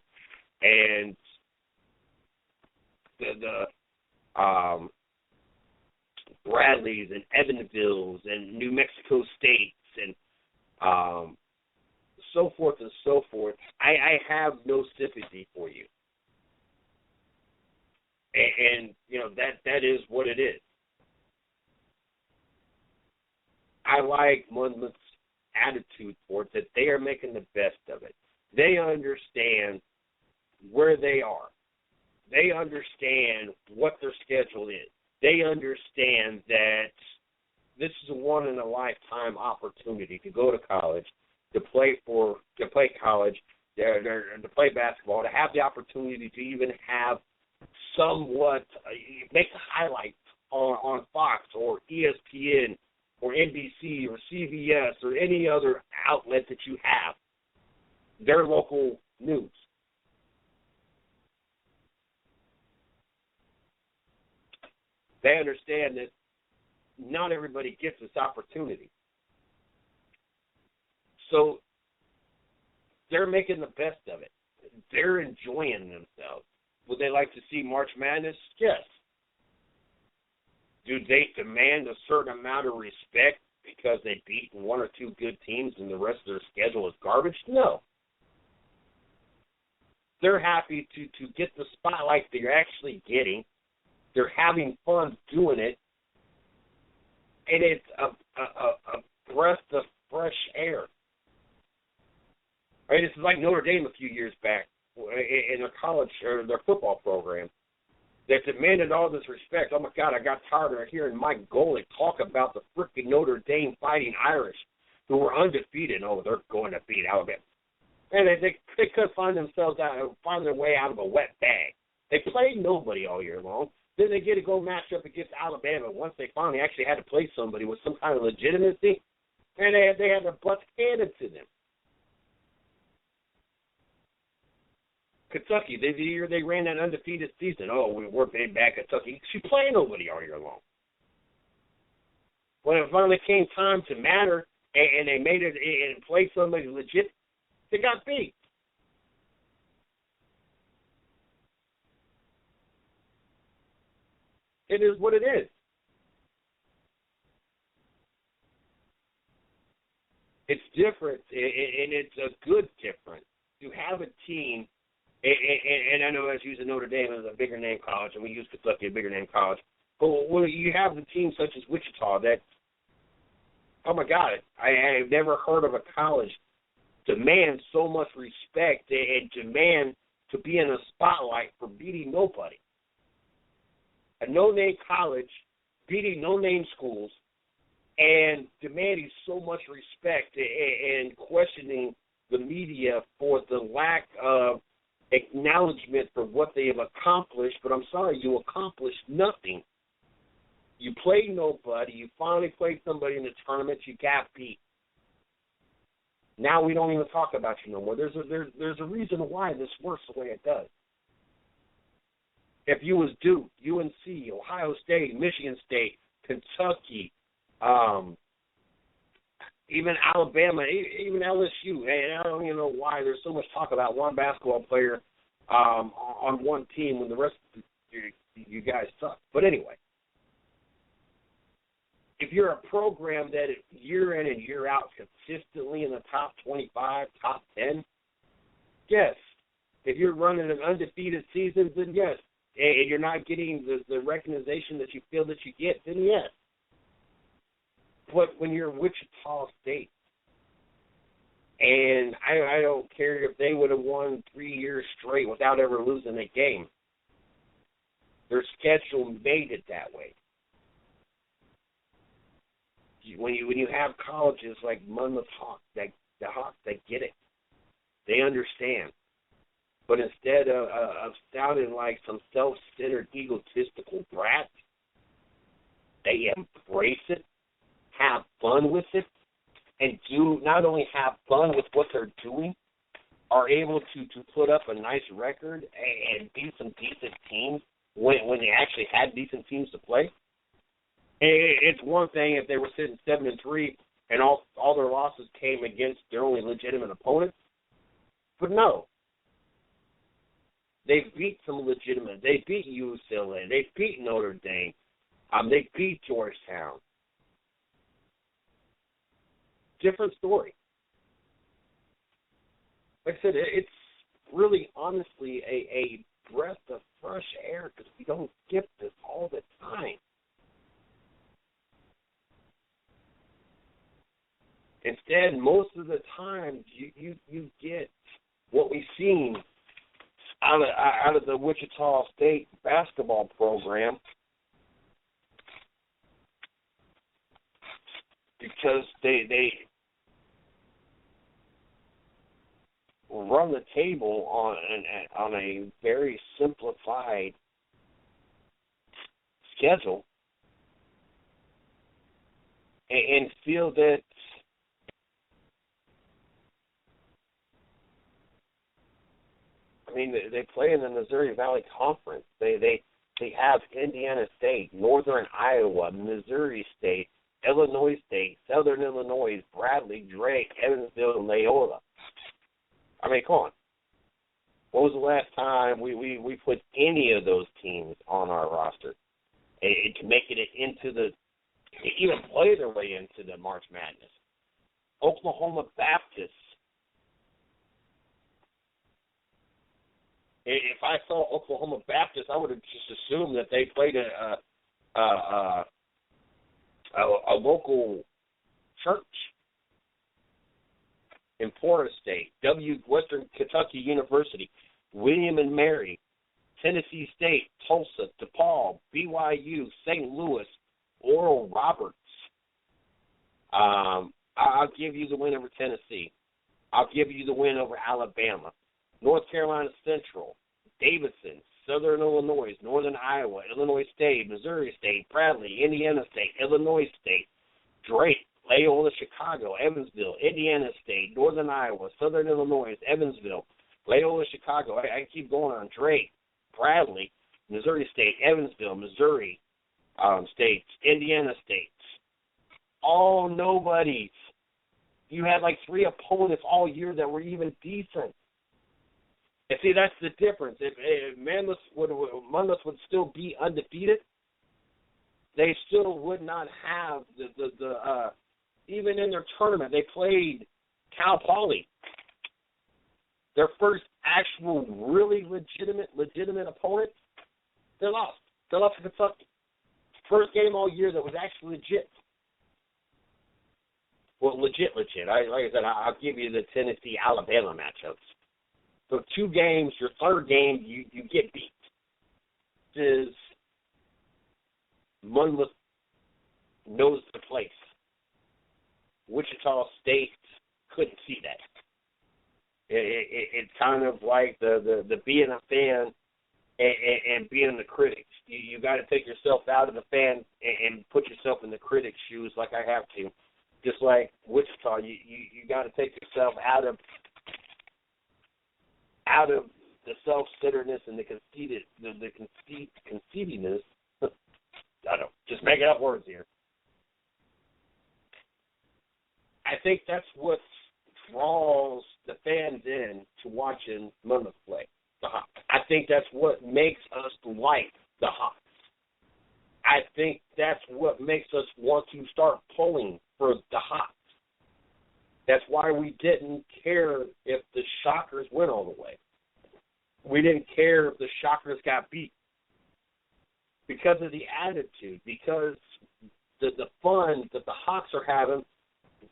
and the Bradleys and Evansvilles and New Mexico States and so forth and so forth, I have no sympathy for you. And you know, that is what it is. I like Monmouth's attitude towards it. They are making the best of it. They understand where they are. They understand what their schedule is. They understand that this is a one-in-a-lifetime opportunity to go to college, to play college, to play basketball, to have the opportunity to even have somewhat make the highlights on Fox or ESPN or NBC or CBS or any other outlet that you have, their local news. They understand that not everybody gets this opportunity. So they're making the best of it. They're enjoying themselves. Would they like to see March Madness? Yes. Do they demand a certain amount of respect because they beat one or two good teams and the rest of their schedule is garbage? No. They're happy to get the spotlight they're actually getting. They're having fun doing it. And it's a breath of fresh air. Right? This is like Notre Dame a few years back in their college or their football program that demanded all this respect. Oh, my God, I got tired of hearing Mike Golick talk about the freaking Notre Dame Fighting Irish who were undefeated. Oh, they're going to beat Alabama. And they could find their way out of a wet bag. They played nobody all year long. Then they get to go match up against Alabama once they finally actually had to play somebody with some kind of legitimacy, and they had their butts handed to them. Kentucky, the year they ran that undefeated season, we're big bad Kentucky. She played nobody all year long. When it finally came time to matter and they made it and played somebody legit, they got beat. It is what it is. It's different, and it's a good difference. You have a team, and I know I was using Notre Dame as a bigger name college, and we use Kentucky a bigger name college, but when you have a team such as Wichita that, oh my God, I have never heard of a college demand so much respect and demand to be in a spotlight for beating nobody. A no-name college beating no-name schools and demanding so much respect and questioning the media for the lack of acknowledgement for what they have accomplished. But I'm sorry, you accomplished nothing. You played nobody. You finally played somebody in the tournament. You got beat. Now we don't even talk about you no more. There's a reason why this works the way it does. If you was Duke, UNC, Ohio State, Michigan State, Kentucky, even Alabama, even LSU, and I don't even know why there's so much talk about one basketball player on one team when the rest of you guys suck. But anyway, if you're a program that year in and year out consistently in the top 25, top 10, yes, If you're running an undefeated season, then yes. And you're not getting the recognition that you feel that you get, then yes. But when you're Wichita State, and I don't care if they would have won 3 years straight without ever losing a game, their schedule made it that way. When you have colleges like Monmouth Hawks, the Hawks, they get it. They understand. But instead of sounding like some self-centered, egotistical brat, they embrace it, have fun with it, and do not only have fun with what they're doing, are able to put up a nice record and beat some decent teams when they actually had decent teams to play. It's one thing if they were sitting 7-3 and all their losses came against their only legitimate opponents. But no. They beat some legitimate. They beat UCLA. They beat Notre Dame. They beat Georgetown. Different story. Like I said, it's really, honestly, a breath of fresh air because we don't get this all the time. Instead, most of the time, you get what we've seen out of the Wichita State basketball program, because they run the table on a very simplified schedule and feel that they play in the Missouri Valley Conference. They have Indiana State, Northern Iowa, Missouri State, Illinois State, Southern Illinois, Bradley, Drake, Evansville, and Loyola. Come on. What was the last time we put any of those teams on our roster to make it to even play their way into the March Madness? Oklahoma Baptist. If I saw Oklahoma Baptist, I would have just assumed that they played a local church in Florida State, Western Kentucky University, William and Mary, Tennessee State, Tulsa, DePaul, BYU, St. Louis, Oral Roberts. I'll give you the win over Tennessee. I'll give you the win over Alabama. North Carolina Central, Davidson, Southern Illinois, Northern Iowa, Illinois State, Missouri State, Bradley, Indiana State, Illinois State, Drake, Loyola Chicago, Evansville, Indiana State, Northern Iowa, Southern Illinois, Evansville, Loyola Chicago. I keep going on. Drake, Bradley, Missouri State, Evansville, Missouri States, Indiana States. All nobodies. You had like 3 opponents all year that were even decent. And see, that's the difference. If Monmouth would still be undefeated, they still would not have the even in their tournament, they played Cal Poly. Their first actual really legitimate opponent, they lost. They lost to Kentucky. First game all year that was actually legit. Well, legit. Like I said, I'll give you the Tennessee-Alabama matchups. So 2 games, your third game, you get beat. This is Monmouth knows the place. Wichita State couldn't see that. It's kind of like the being a fan and being the critics. You got to take yourself out of the fan and put yourself in the critic's shoes, like I have to. Just like Wichita, you got to take yourself out of the self-centeredness and the conceitedness. I don't know, just making up words here. I think that's what draws the fans in to watching Monmouth play, the Hawks. I think that's what makes us like the Hawks. I think that's what makes us want to start pulling for the Hawks. That's why we didn't care if the Shockers went all the way. We didn't care if the Shockers got beat because of the attitude, because the fun that the Hawks are having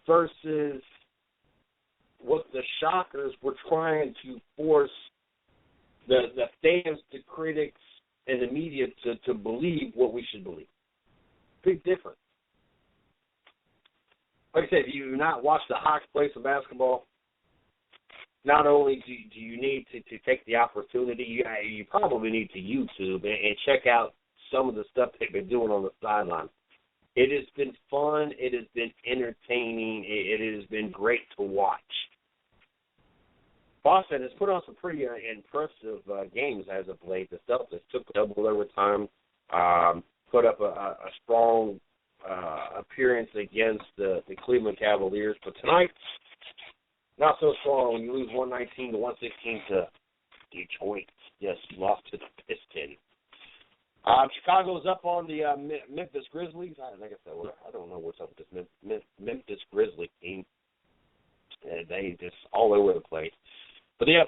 versus what the Shockers were trying to force the fans, the critics, and the media to believe what we should believe. Big difference. Like I said, if you not watch the Hawks play some basketball, not only do you need to take the opportunity, you probably need to YouTube and check out some of the stuff they've been doing on the sideline. It has been fun. It has been entertaining. It has been great to watch. Boston has put on some pretty impressive games as of late. The Celtics took double overtime, put up a strong appearance against the Cleveland Cavaliers. But tonight, not so strong. You lose 119 to 116 to Detroit. Yes, lost to the Pistons. Chicago's up on the Memphis Grizzlies. Like I said, I don't know what's up with this Memphis Grizzlies team. They just all over the place. But they have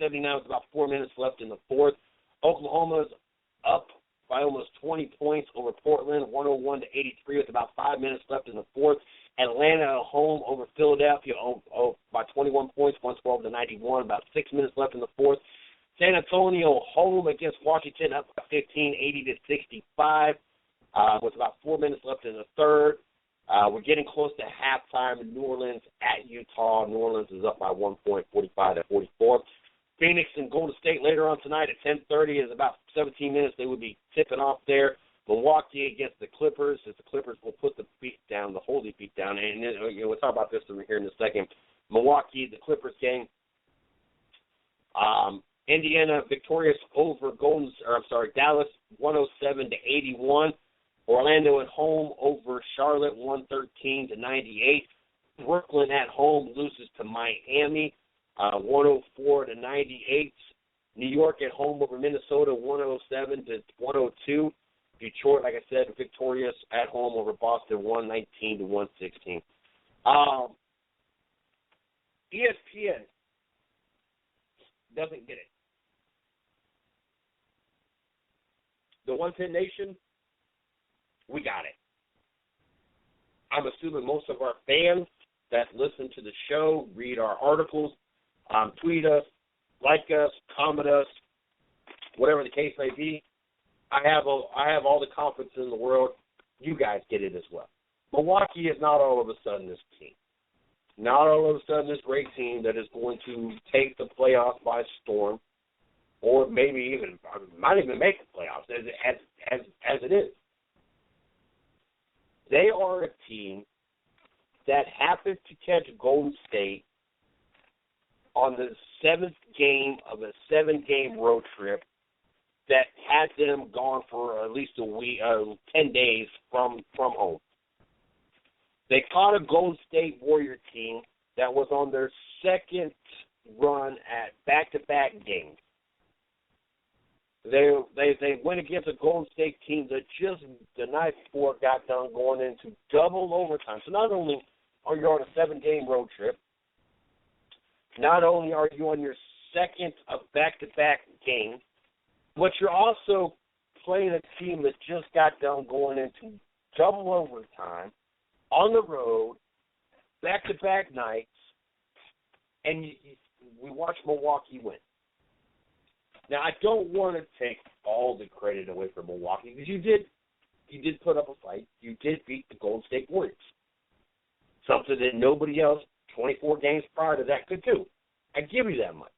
86-79 with about 4 minutes left in the fourth. Oklahoma's up by almost 20 points over Portland, 101-83 with about 5 minutes left in the fourth. Atlanta at home over Philadelphia by 21 points, 112-91, about 6 minutes left in the fourth. San Antonio home against Washington up by 15, 80-65, with about 4 minutes left in the third. We're getting close to halftime in New Orleans at Utah. New Orleans is up by 1 point, 45-44. Phoenix and Golden State later on tonight at 10:30 is about 17 minutes. They would be tipping off there. Milwaukee against the Clippers, as the Clippers will put the beat down, the holy beat down. And we'll talk about this here in a second. Milwaukee, the Clippers game. Indiana victorious over Dallas 107-81. Orlando at home over Charlotte 113-98. Brooklyn at home loses to Miami 104-98. New York at home over Minnesota 107-102. Detroit, like I said, victorious at home over Boston 119-116. ESPN doesn't get it. The 110 Nation, we got it. I'm assuming most of our fans that listen to the show, read our articles, tweet us, like us, comment us, whatever the case may be. I have all the confidence in the world. You guys get it as well. Milwaukee is not all of a sudden this team. Not all of a sudden this great team that is going to take the playoffs by storm, or maybe even might even make the playoffs as it is. They are a team that happened to catch Golden State on the seventh game of a 7-game road trip that had them gone for at least a week, 10 days from home. They caught a Golden State Warrior team that was on their second run at back-to-back games. They went against a Golden State team that just the night before got done going into double overtime. So not only are you on a 7-game road trip, not only are you on your second of back-to-back games, but you're also playing a team that just got done going into double overtime on the road, back-to-back nights, and we watched Milwaukee win. Now, I don't want to take all the credit away from Milwaukee because you did put up a fight. You did beat the Golden State Warriors, something that nobody else 24 games prior to that could do. I give you that much.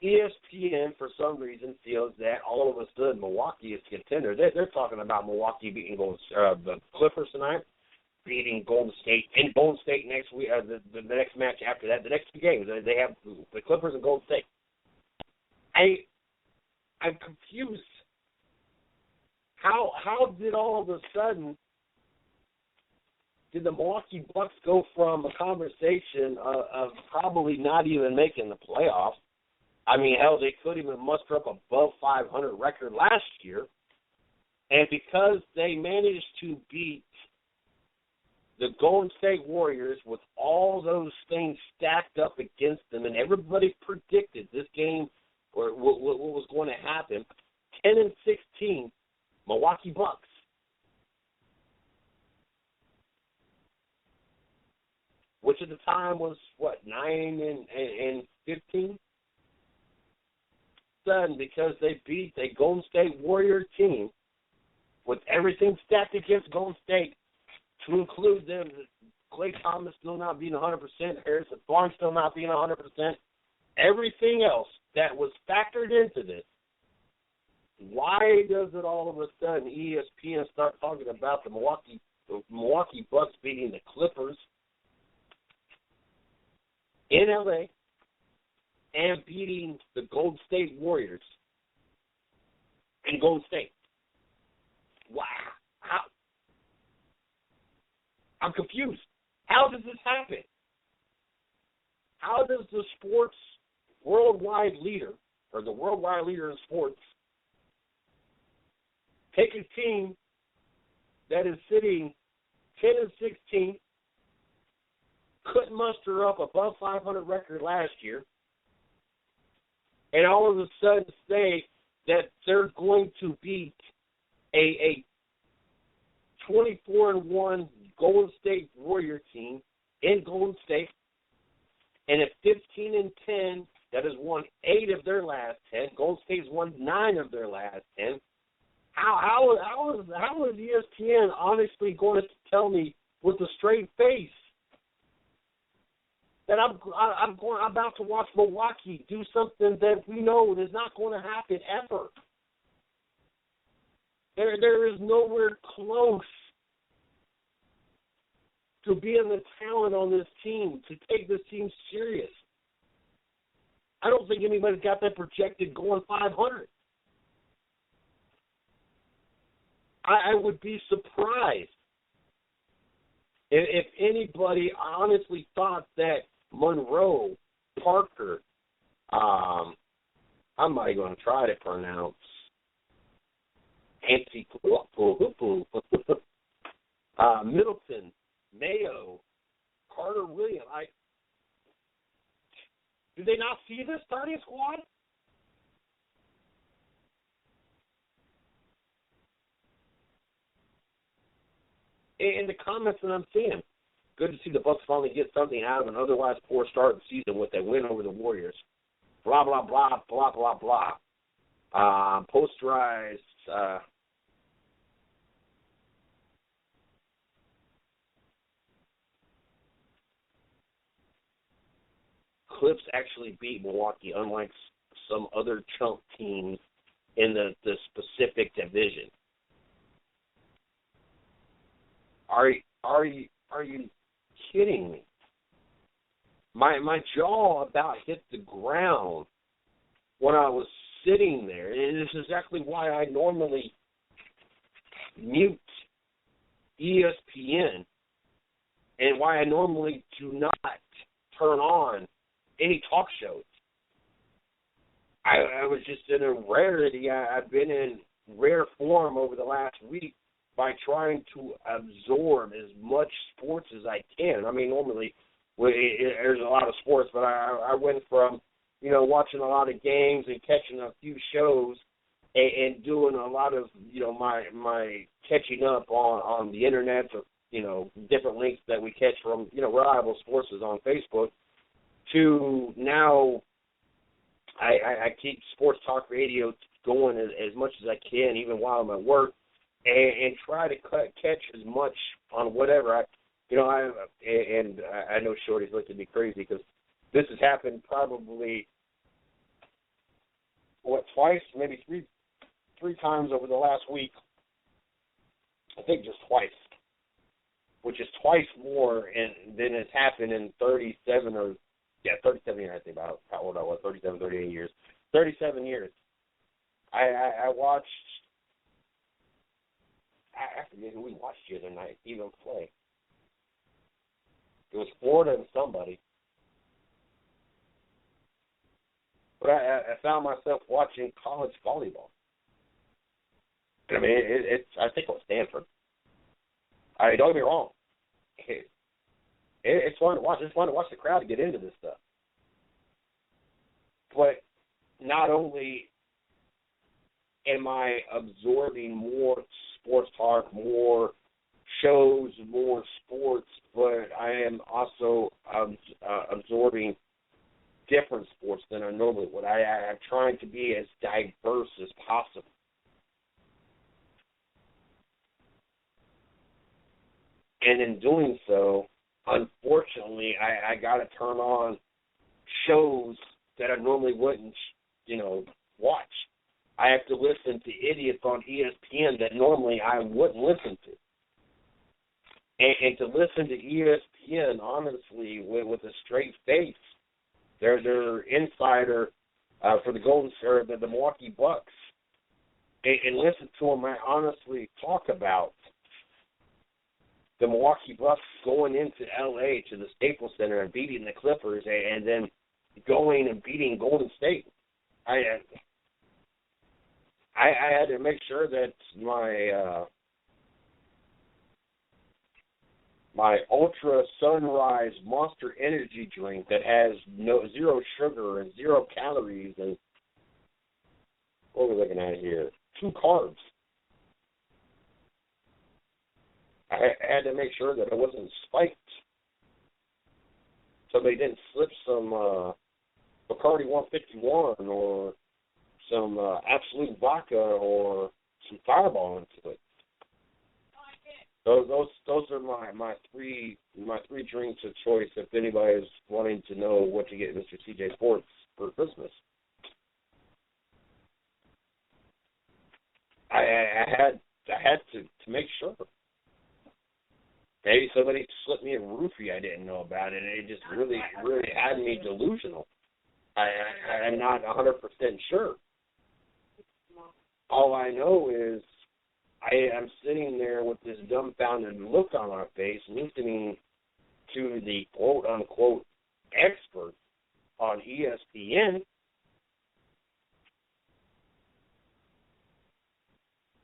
ESPN, for some reason, feels that all of a sudden Milwaukee is contender. They're talking about Milwaukee beating the Clippers tonight, beating Golden State, and Golden State next week. The next match after that, the next 2 games, they have the Clippers and Golden State. I'm confused. How did all of a sudden did the Milwaukee Bucks go from a conversation of probably not even making the playoffs? I mean, hell, they couldn't even muster up above 500 record last year. And because they managed to beat the Golden State Warriors, with all those things stacked up against them, and everybody predicted this game or what was going to happen, 10-16, Milwaukee Bucks. Which at the time was, 9-15? Sudden, because they beat a Golden State Warrior team with everything stacked against Golden State, to include them, Klay Thomas still not being 100%, Harrison Barnes still not being 100%, everything else that was factored into this. Why does it all of a sudden ESPN start talking about the Milwaukee Bucks beating the Clippers in LA and beating the Golden State Warriors in Golden State? Wow. I'm confused. How does this happen? How does the sports worldwide leader, or the worldwide leader in sports, take a team that is sitting 10-16, couldn't muster up above 500 record last year, and all of a sudden say that they're going to beat a 24-1 Golden State Warrior team in Golden State, and at 15-10, that has won 8 of their last 10. Golden State's won 9 of their last 10. How is ESPN honestly going to tell me with a straight face that I'm about to watch Milwaukee do something that we know is not going to happen ever? There is nowhere close to being the talent on this team, to take this team serious. I don't think anybody's got that projected going 500. I would be surprised if anybody honestly thought that Monroe, Parker, I'm not going to try to pronounce Middleton, Mayo, Carter Williams. Do they not see this starting squad? In the comments that I'm seeing, good to see the Bucks finally get something out of an otherwise poor start of the season with that win over the Warriors. Blah, blah, blah, blah, blah, blah. Posterized Clips actually beat Milwaukee, unlike some other chunk teams in the specific division. Are you kidding me? My jaw about hit the ground when I was sitting there. And this is exactly why I normally mute ESPN and why I normally do not turn on any talk shows. I was just in a rarity. I've been in rare form over the last week by trying to absorb as much sports as I can. I mean, normally there's a lot of sports, but I went from, watching a lot of games and catching a few shows and doing a lot of, my catching up on the internet or, different links that we catch from, reliable sources on Facebook, to now I keep sports talk radio going as much as I can, even while I'm at work, and try to catch as much on whatever. I know Shorty's looking at me crazy because this has happened probably, twice, maybe three times over the last week. I think just twice, which is twice more than has happened in 37 years, I think, about how old I was, 37, 38 years. 37 years. I watched, I forget who we watched the other night even play. It was Florida and somebody. But I found myself watching college volleyball. I mean, I think it was Stanford. Don't get me wrong. it's fun to watch. It's fun to watch the crowd get into this stuff. But not only am I absorbing more sports talk, more shows, more sports, but I am also absorbing different sports than I normally would. I'm trying to be as diverse as possible. And in doing so, unfortunately, I got to turn on shows that I normally wouldn't, watch. I have to listen to idiots on ESPN that normally I wouldn't listen to. And to listen to ESPN, honestly, with a straight face, their insider for the Milwaukee Bucks, and listen to them honestly talk about the Milwaukee Bucks going into L.A. to the Staples Center and beating the Clippers, and then going and beating Golden State. I had to make sure that my Ultra Sunrise Monster Energy drink that has zero sugar and 0 calories and what are we looking at here? 2 carbs. I had to make sure that it wasn't spiked. So they didn't slip some Bacardi 151 or some Absolute Vodka or some Fireball into it. Those are my three drinks of choice if anybody's wanting to know what to get Mr. CJ Sports for Christmas. I had to make sure. Maybe somebody slipped me a roofie I didn't know about, and it just really had me delusional. I'm not 100% sure. All I know is I am sitting there with this dumbfounded look on my face, listening to the quote-unquote expert on ESPN,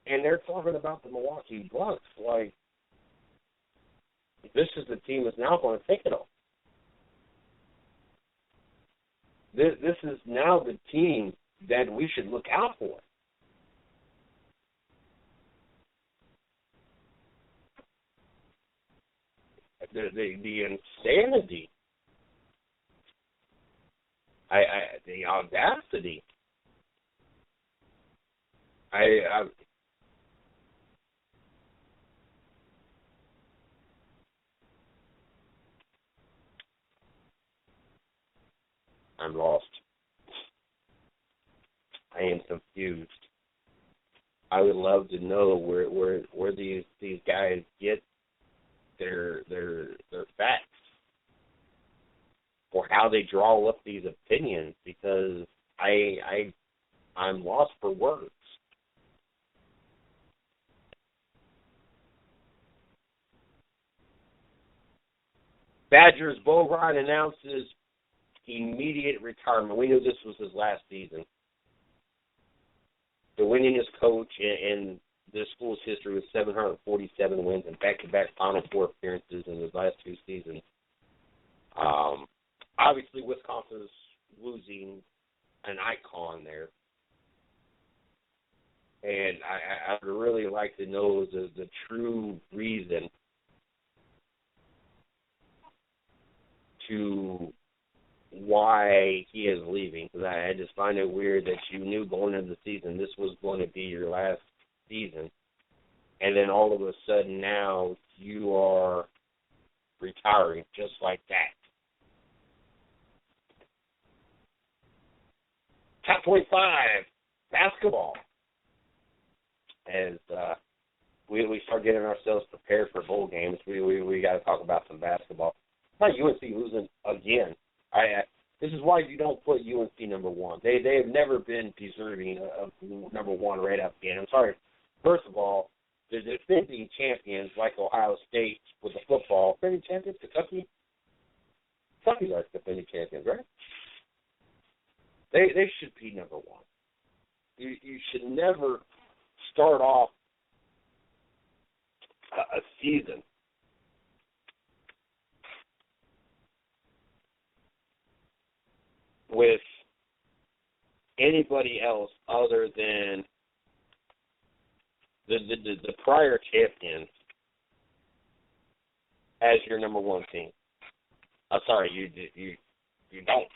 and they're talking about the Milwaukee Bucks like this is the team that's now going to take it all. This is now the team that we should look out for. The insanity, the audacity. I'm lost. I am confused. I would love to know where these guys get their facts or how they draw up these opinions, because I'm lost for words. Badgers Bogart announces immediate retirement. We knew this was his last season. The winningest coach in this school's history with 747 wins and back-to-back Final Four appearances in his last 2 seasons. Obviously, Wisconsin's losing an icon there. And I would really like to know the true reason to why he is leaving. Because I just find it weird that you knew going into the season this was going to be your last season, and then all of a sudden now you are retiring just like that. Top 25 basketball. As we start getting ourselves prepared for bowl games, we got to talk about some basketball. Not UNC losing again. This is why you don't put UNC number 1. They have never been deserving of number 1 right up again. I'm sorry. First of all, the defending champions like Ohio State with the football, defending champions, Kentucky's are defending champions, right? They should be number 1. You should never start off a season with anybody else other than the prior champions as your number one team. I'm sorry, you don't.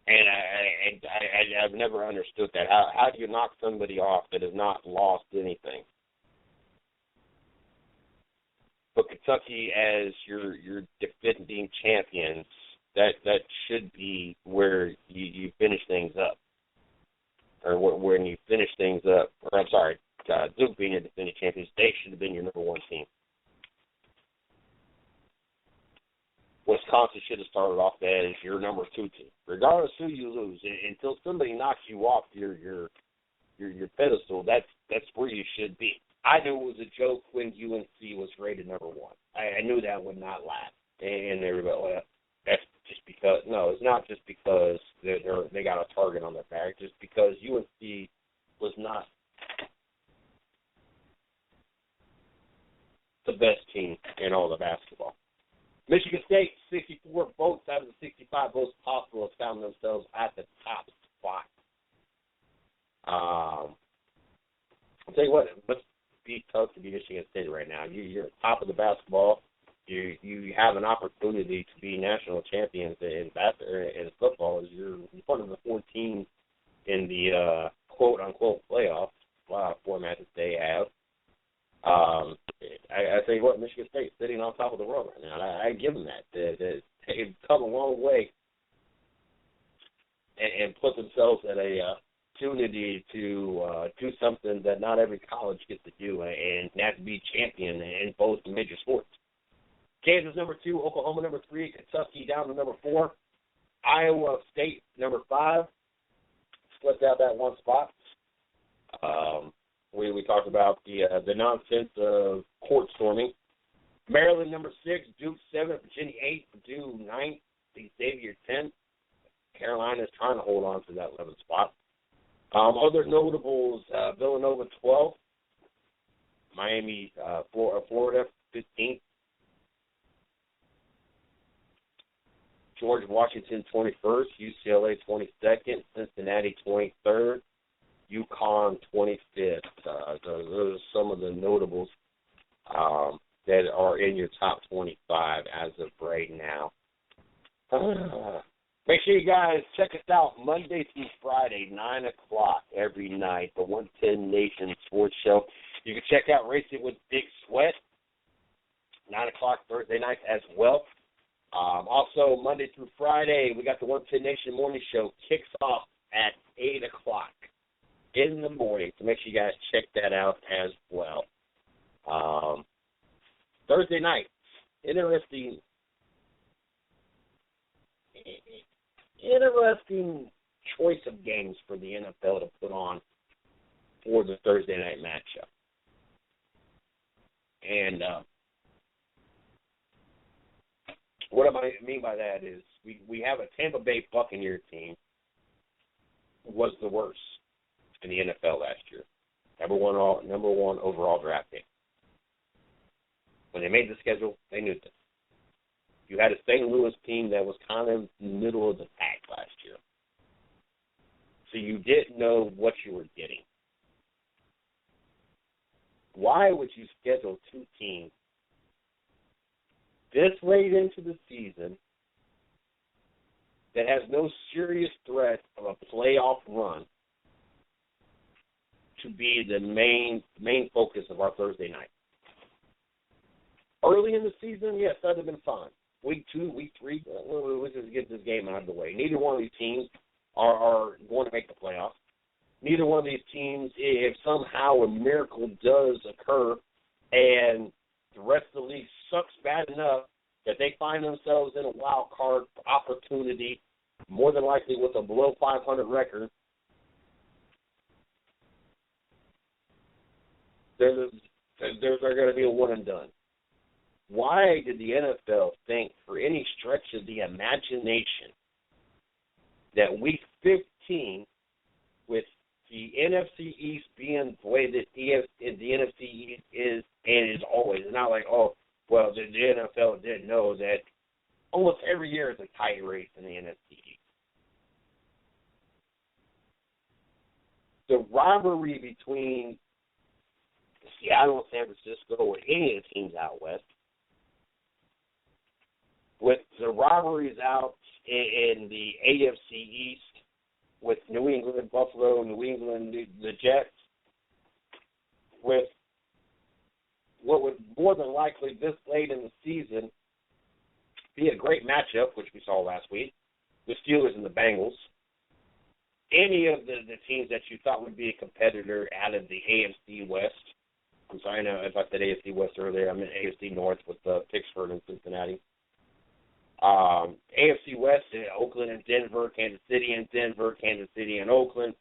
And I've never understood that. How do you knock somebody off that has not lost anything? But Kentucky, as your defending champions, that should be where you finish things up, or when you finish things up. Or I'm sorry, Duke being your defending champions, they should have been your number one team. Wisconsin should have started off as your number two team, regardless who you lose. Until somebody knocks you off your pedestal, that's where you should be. I knew it was a joke when UNC was rated number one. I knew that would not last, and everybody, well, that's just because. No, it's not just because they got a target on their back. Just because UNC was not the best team in all the basketball. Michigan State, 64 votes out of the 65 votes possible, has found themselves at the top spot. I'll tell you what, it must be tough to be Michigan State right now. You're top of the basketball. You have an opportunity to be national champions in football. You're one of the 14 in the quote-unquote playoff format that they have. I tell you what, Michigan State sitting on top of the world right now. I give them that. They've come a long way and put themselves at a opportunity to do something that not every college gets to do, and that's to be champion in both major sports. Kansas number 2, Oklahoma number 3, Kentucky down to number 4, Iowa State number 5, split out that one spot. We talked about the nonsense of court storming. Maryland number 6, Duke 7, Virginia 8, Purdue 9, Xavier 10. Carolina is trying to hold on to that 11th spot. Other notables: Villanova 12, Miami, Florida 15, George Washington 21st, UCLA 22nd, Cincinnati 23rd. UConn 25th. Those are some of the notables that are in your top 25 as of right now. Make sure you guys check us out Monday through Friday, 9 o'clock every night, the 110 Nation Sports Show. You can check out Race It with Big Sweat, 9 o'clock Thursday night as well. Also, Monday through Friday, we got the 110 Nation Morning Show, kicks off at 8 o'clock. In the morning, so make sure you guys check that out as well. Thursday night, interesting choice of games for the NFL to put on for the Thursday night matchup. And what I mean by that is we have a Tampa Bay Buccaneer team who was the worst in the NFL last year. Number one overall draft pick. When they made the schedule, they knew this. You had a St. Louis team that was kind of middle of the pack last year. So you didn't know what you were getting. Why would you schedule two teams this late into the season that has no serious threat of a playoff run to be the main focus of our Thursday night? Early in the season, yes, that would have been fine. Week 2, week 3, let's just get this game out of the way. Neither one of these teams are going to make the playoffs. Neither one of these teams, if somehow a miracle does occur and the rest of the league sucks bad enough that they find themselves in a wild card opportunity, more than likely with a below 500 record, they're going to be a one and done. Why did the NFL think for any stretch of the imagination that week 15, with the NFC East being the way that the NFC East is and is always, it's not like, oh, well, the NFL didn't know that almost every year is a tight race in the NFC. The rivalry between Seattle and San Francisco or any of the teams out west, with the rivalries out in the AFC East with New England, Buffalo, New England, the Jets, with what would more than likely this late in the season be a great matchup, which we saw last week, the Steelers and the Bengals. Any of the teams that you thought would be a competitor out of the AFC West. I'm sorry, I know if I said AFC West earlier, I meant AFC North with Pittsburgh and Cincinnati. AFC West, Oakland and Denver, Kansas City and Denver, Kansas City and Oakland.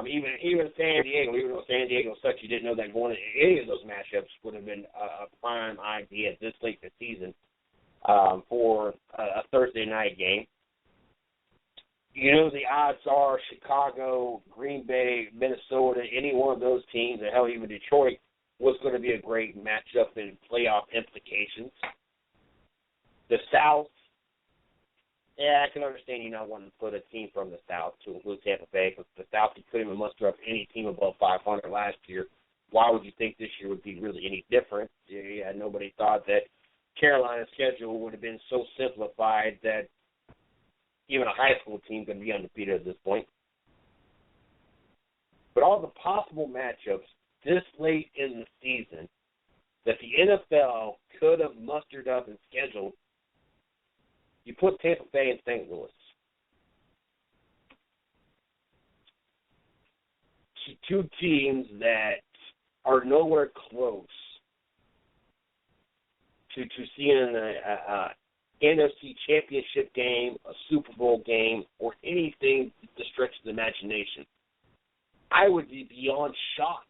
Even San Diego, even though San Diego sucks, you didn't know that going into any of those matchups would have been a prime idea this late in the season for a Thursday night game. You know the odds are Chicago, Green Bay, Minnesota, any one of those teams, and hell, even Detroit, was going to be a great matchup in playoff implications. The South, yeah, I can understand you not wanting to put a team from the South to include Tampa Bay, because the South, you couldn't even muster up any team above 500 last year. Why would you think this year would be really any different? Yeah, nobody thought that Carolina's schedule would have been so simplified that even a high school team could be undefeated at this point. But all the possible matchups this late in the season that the NFL could have mustered up and scheduled, you put Tampa Bay and St. Louis. Two teams that are nowhere close to seeing a NFC championship game, a Super Bowl game, or anything to stretch the imagination. I would be beyond shocked.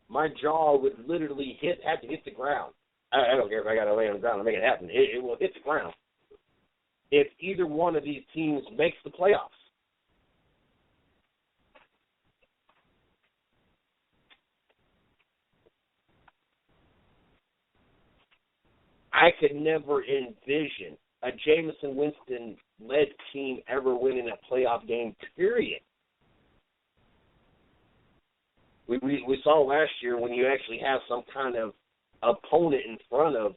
My jaw would literally have to hit the ground. I don't care if I got to lay on the ground and make it happen. It will hit the ground if either one of these teams makes the playoffs. I could never envision a Jameson Winston-led team ever winning a playoff game, period. We saw last year when you actually have some kind of opponent in front of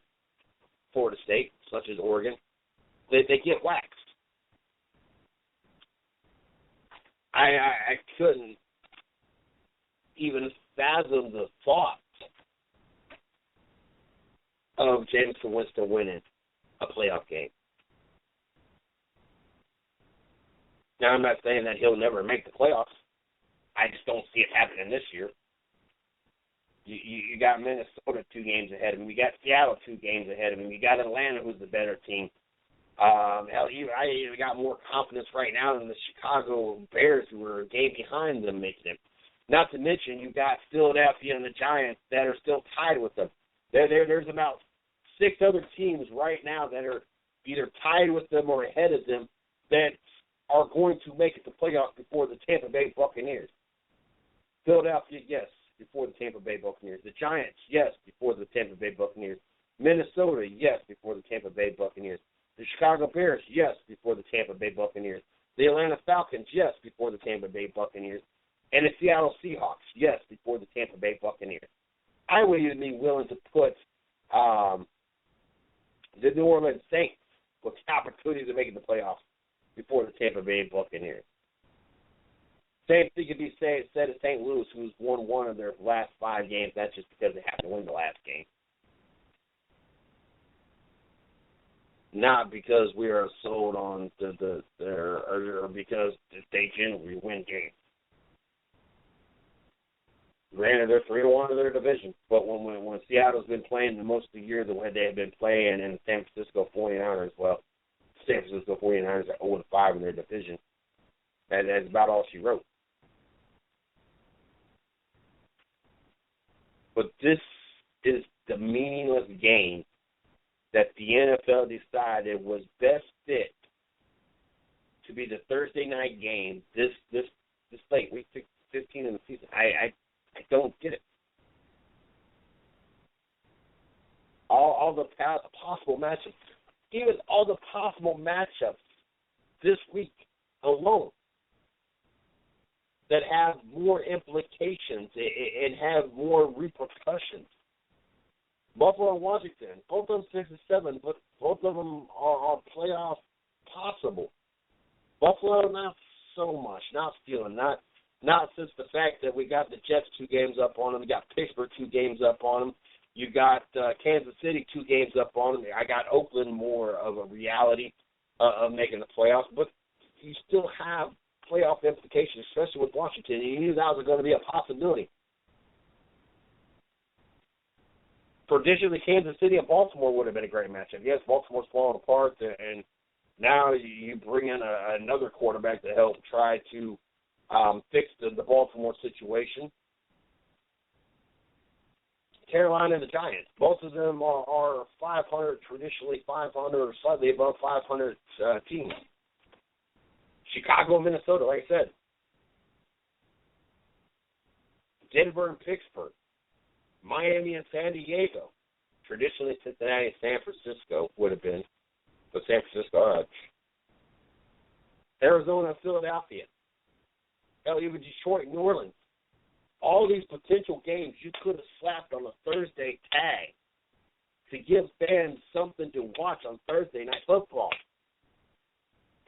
Florida State, such as Oregon, they get waxed. I couldn't even fathom the thought of Jameson Winston winning a playoff game. Now, I'm not saying that he'll never make the playoffs. I just don't see it happening this year. You got Minnesota 2 games ahead of him. You got Seattle 2 games ahead of him. You got Atlanta, who's the better team. Hell, I even got more confidence right now than the Chicago Bears, who are a game behind them, making it. Not to mention, you got Philadelphia and the Giants that are still tied with them. There's about 6 other teams right now that are either tied with them or ahead of them that are going to make it to playoffs before the Tampa Bay Buccaneers. Philadelphia, yes, before the Tampa Bay Buccaneers. The Giants, yes, before the Tampa Bay Buccaneers. Minnesota, yes, before the Tampa Bay Buccaneers. The Chicago Bears, yes, before the Tampa Bay Buccaneers. The Atlanta Falcons, yes, before the Tampa Bay Buccaneers. And the Seattle Seahawks, yes, before the Tampa Bay Buccaneers. I would even be willing to put the New Orleans Saints with the opportunity to make it the playoffs before the Tampa Bay Buccaneers. Same thing could be said of St. Louis, who's won 1 of their last 5 games. That's just because they have to win the last game. Not because we are sold on or because they generally win games. Granted, they're 3-1 in their division, but when Seattle's been playing the most of the year the way they have been playing, and San Francisco 49ers, well, San Francisco 49ers are 0-5 in their division. That's about all she wrote. But this is the meaningless game that the NFL decided was best fit to be the Thursday night game this late, week 15 in the season. I don't get it. All the possible matchups even all the possible matchups this week alone that have more implications and have more repercussions. Buffalo and Washington, both of them 6-7, but both of them are playoff possible. Buffalo, not so much, not stealing, not since the fact that we got the Jets 2 games up on them, we got Pittsburgh 2 games up on them, you got Kansas City 2 games up on them. I got Oakland more of a reality of making the playoffs, but you still have playoff implications, especially with Washington. You knew that was going to be a possibility. Traditionally, Kansas City and Baltimore would have been a great matchup. Yes, Baltimore's falling apart, and now you bring in another quarterback to help try to fix the Baltimore situation. Carolina and the Giants, both of them are 500, traditionally 500 or slightly above 500 teams. Chicago and Minnesota, like I said. Denver and Pittsburgh. Miami and San Diego. Traditionally, Cincinnati and San Francisco would have been, but San Francisco. Arizona and Philadelphia. Hell, even Detroit and New Orleans. All these potential games you could have slapped on a Thursday tag to give fans something to watch on Thursday Night Football.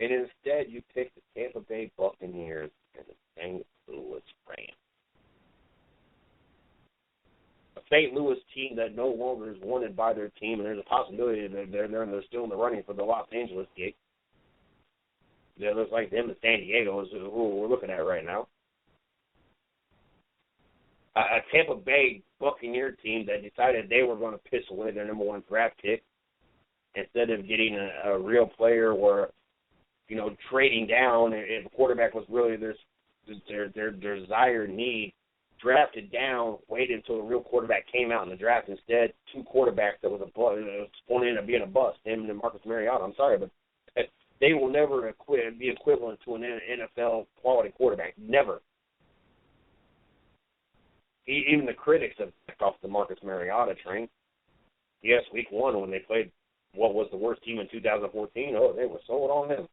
And instead, you picked the Tampa Bay Buccaneers and the St. Louis Rams. A St. Louis team that no longer is wanted by their team, and there's a possibility that they're still in the running for the Los Angeles gig. It looks like them and San Diego is who we're looking at right now. A Tampa Bay Buccaneer team that decided they were going to piss away their number 1 draft pick instead of getting a real player or, trading down if a quarterback was really their desired need, drafted down, waited until a real quarterback came out in the draft. Instead, 2 quarterbacks that was going to end up being a bust, him and Marcus Mariota. I'm sorry, but they will never be equivalent to an NFL quality quarterback. Never. Even the critics have backed off the Marcus Mariota train. Yes, week 1 when they played what was the worst team in 2014, they were sold on him.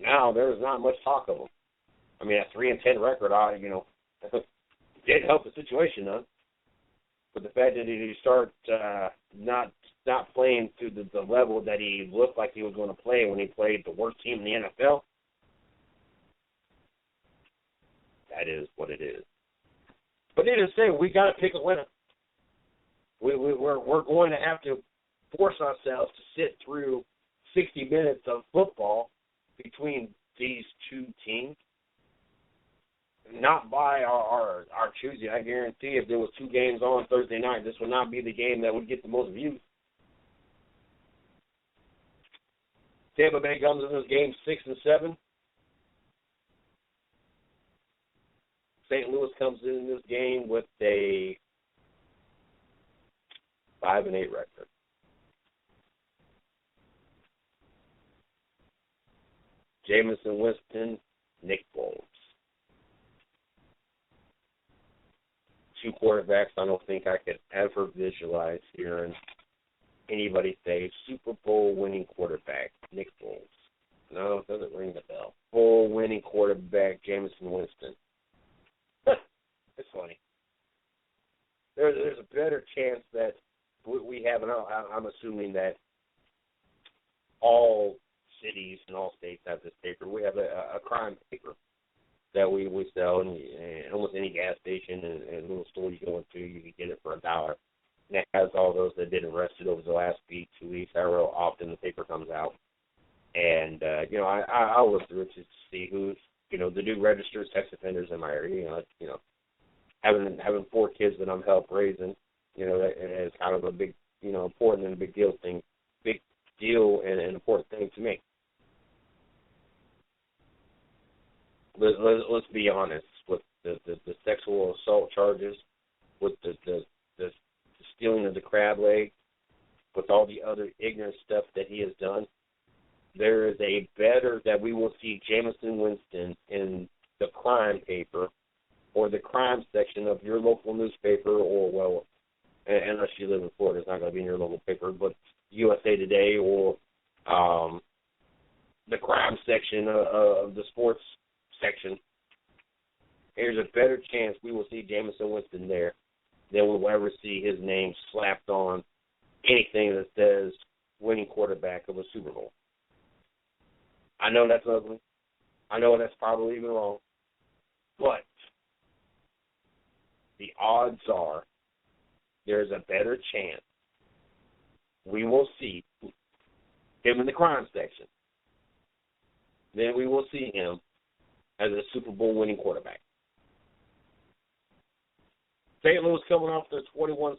Now there's not much talk of them. I mean, a 3-10 record, did help the situation, though. But the fact that he start not playing to the level that he looked like he was going to play when he played the worst team in the NFL, that is what it is. But needless to say, we got to pick a winner. We're going to have to force ourselves to sit through 60 minutes of football between these 2 teams. Not by our choosing. I guarantee if there was 2 games on Thursday night, this would not be the game that would get the most views. Tampa Bay comes in this game 6-7. St. Louis comes in this game with a 5-8 record. Jameson Winston, Nick Foles. 2 quarterbacks I don't think I could ever visualize hearing anybody say Super Bowl winning quarterback, Nick Foles. No, it doesn't ring the bell. Bowl winning quarterback, Jameson Winston. It's funny. There's a better chance that we have, and I'm assuming that all cities and all states have this paper. We have a crime paper that we sell in almost any gas station and little store you go into. You can get it for $1. And it has all those that been arrested over the last week, 2 weeks, however often the paper comes out. And, I'll look through it to see who's, the new registered sex offenders in my area. Having 4 kids that I'm help raising, that is kind of a big, important and a big deal and an important thing to me. Let's be honest with the sexual assault charges, with the stealing of the crab leg, with all the other ignorant stuff that he has done. There is a better that we will see Jameson Winston in the crime paper or the crime section of your local newspaper, or, unless you live in Florida, it's not going to be in your local paper, but USA Today or the crime section of the sports section, there's a better chance we will see Jameson Winston there than we'll ever see his name slapped on anything that says winning quarterback of a Super Bowl. I know that's ugly. I know that's probably even wrong. But the odds are there's a better chance we will see him in the crime section than we will see him as a Super Bowl winning quarterback. St. Louis coming off their 21-14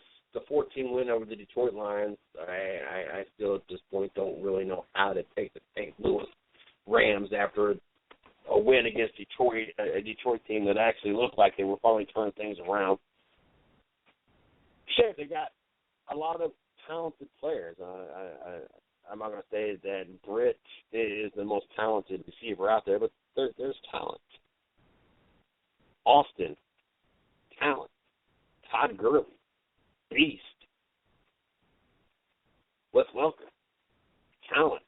win over the Detroit Lions. I still at this point don't really know how to take the St. Louis Rams after a win against Detroit, a Detroit team that actually looked like they were finally turning things around. Sure, they got a lot of talented players. I'm not going to say that Britt is the most talented receiver out there, but there's talent. Austin, talent. Todd Gurley, beast. Wes Welker, talent.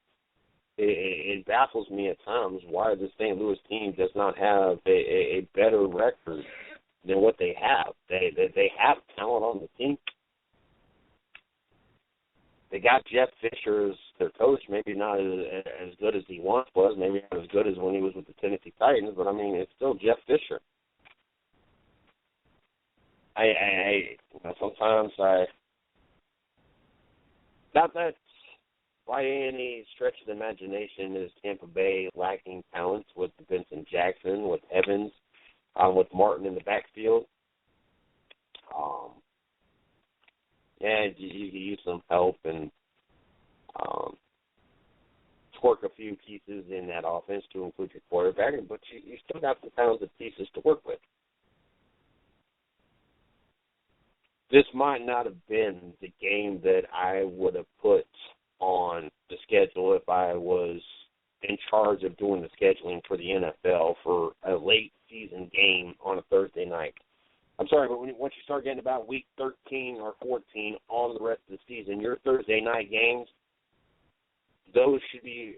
It baffles me at times why the St. Louis team does not have a better record than what they have. They have talent on the team. They got Jeff Fisher as their coach, maybe not as good as he once was, maybe not as good as when he was with the Tennessee Titans, but, I mean, it's still Jeff Fisher. Sometimes not that by any stretch of the imagination is Tampa Bay lacking talent with Vincent Jackson, with Evans, with Martin in the backfield. You can use some help and twerk a few pieces in that offense to include your quarterback, but you still got some talented pieces to work with. This might not have been the game that I would have put on the schedule if I was in charge of doing the scheduling for the NFL for a late season game on a Thursday night. I'm sorry, but once you start getting about week 13 or 14 on the rest of the season, your Thursday night games, those should be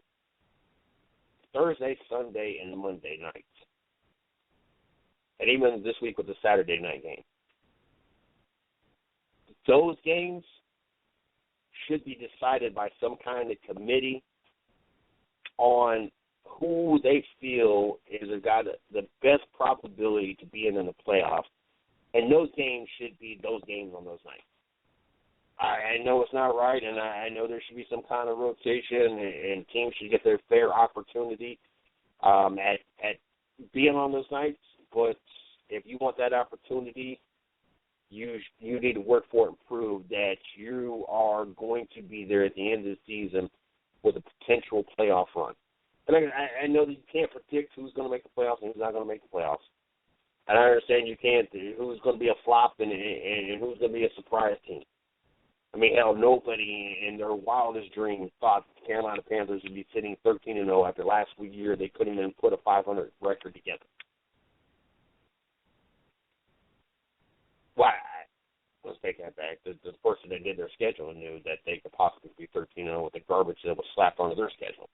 Thursday, Sunday, and Monday nights. And even this week with the Saturday night game. Those games should be decided by some kind of committee on who they feel is got the best probability to be in the playoffs. And those games should be those games on those nights. I know it's not right, and I know there should be some kind of rotation, and teams should get their fair opportunity at being on those nights. But if you want that opportunity, you need to work for it and prove that you are going to be there at the end of the season with a potential playoff run. And I know that you can't predict who's going to make the playoffs and who's not going to make the playoffs. And I understand you can't who's going to be a flop and who's going to be a surprise team. I mean, hell, nobody in their wildest dreams thought the Carolina Panthers would be sitting 13-0 after last year. They couldn't even put a 500 record together. Well, let's take that back. The person that did their schedule knew that they could possibly be 13-0 with the garbage that was slapped onto their schedule.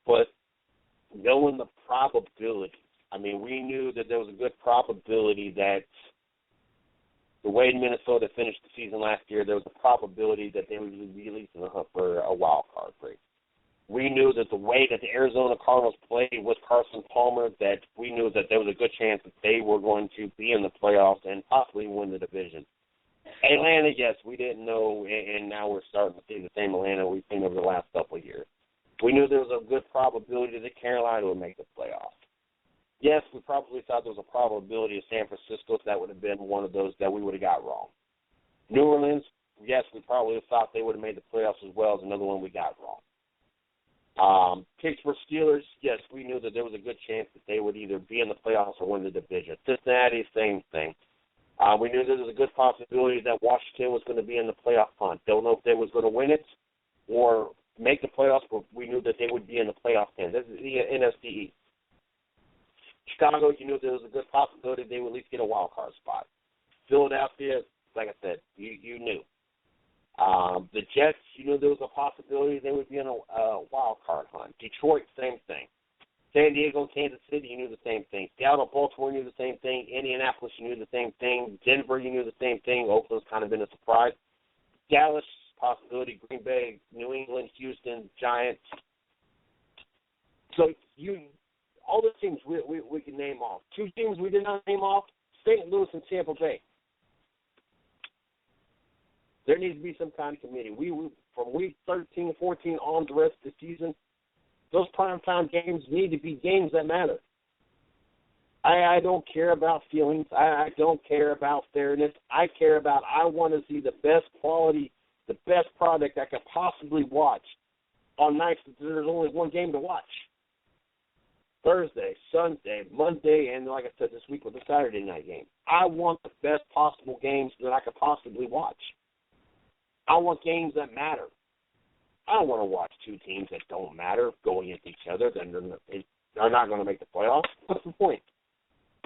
But knowing the probability, I mean, we knew that there was a good probability that the way Minnesota finished the season last year, there was a probability that they would be at least in the hunt for a wild card break. We knew that the way that the Arizona Cardinals played with Carson Palmer, that we knew that there was a good chance that they were going to be in the playoffs and possibly win the division. Atlanta, yes, we didn't know, and now we're starting to see the same Atlanta we've seen over the last couple of years. We knew there was a good probability that Carolina would make the playoffs. Yes, we probably thought there was a probability of San Francisco, that would have been one of those that we would have got wrong. New Orleans, yes, we probably thought they would have made the playoffs as well as another one we got wrong. Pittsburgh Steelers, yes, we knew that there was a good chance that they would either be in the playoffs or win the division. Cincinnati, same thing. We knew there was a good possibility that Washington was going to be in the playoff hunt. Don't know if they was going to win it or make the playoffs, but we knew that they would be in the playoff hunt. This is the NFC East. Chicago, you knew there was a good possibility they would at least get a wild card spot. Philadelphia, like I said, you knew. The Jets, you knew there was a possibility they would be in a wild card hunt. Detroit, same thing. San Diego, Kansas City, you knew the same thing. Seattle, Baltimore, you knew the same thing. Indianapolis, you knew the same thing. Denver, you knew the same thing. Oakland's kind of been a surprise. Dallas, possibility. Green Bay, New England, Houston, Giants. So all the teams we can name off. Two teams we did not name off, St. Louis and Tampa Bay. There needs to be some kind of committee. We from week 13, 14 on the rest of the season, those primetime games need to be games that matter. I don't care about feelings. I don't care about fairness. I want to see the best quality, the best product I could possibly watch on nights that there's only one game to watch. Thursday, Sunday, Monday, and like I said this week with the Saturday night game. I want the best possible games that I could possibly watch. I want games that matter. I don't want to watch two teams that don't matter going against each other. Then they're not going to make the playoffs. What's the point?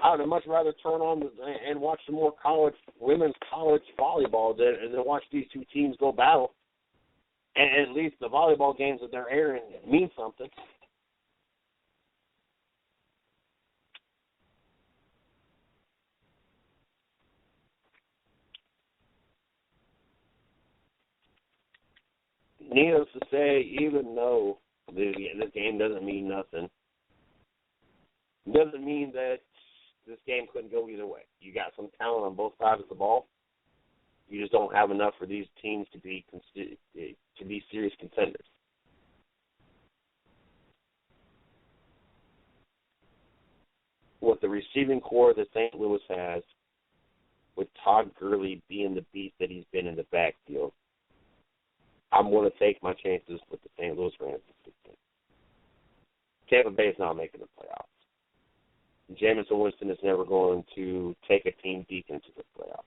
I would much rather turn on and watch some more women's college volleyball than watch these two teams go battle. And at least the volleyball games that they're airing mean something. Needless to say, even though this game doesn't mean nothing, doesn't mean that this game couldn't go either way. You got some talent on both sides of the ball. You just don't have enough for these teams to be serious contenders. With the receiving core that St. Louis has, with Todd Gurley being the beast that he's been in the backfield, I'm going to take my chances with the St. Louis Rams. Tampa Bay is not making the playoffs. Jameis Winston is never going to take a team deep into the playoffs.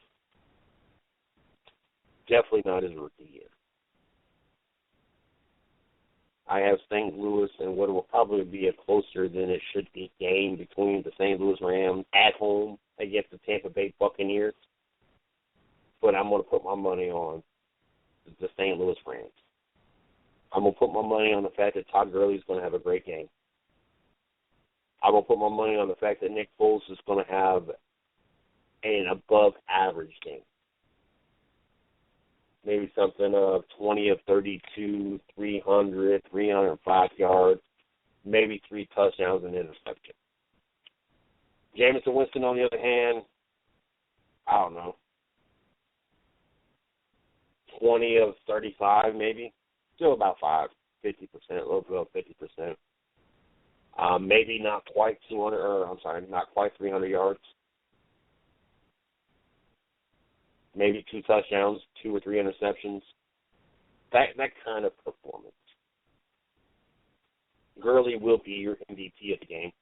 Definitely not his rookie year. I have St. Louis in what will probably be a closer than it should be game between the St. Louis Rams at home against the Tampa Bay Buccaneers. But I'm going to put my money on the St. Louis Rams. I'm going to put my money on the fact that Todd Gurley is going to have a great game. I'm going to put my money on the fact that Nick Foles is going to have an above-average game. Maybe something of 20 of 32, 300, 305 yards, maybe 3 touchdowns and interception. Jameis Winston, on the other hand, I don't know, 20 of 35 maybe, still about 50%, a little above 50%. Maybe not quite 300 yards. Maybe 2 touchdowns, 2 or 3 interceptions. That kind of performance. Gurley will be your MVP of the game.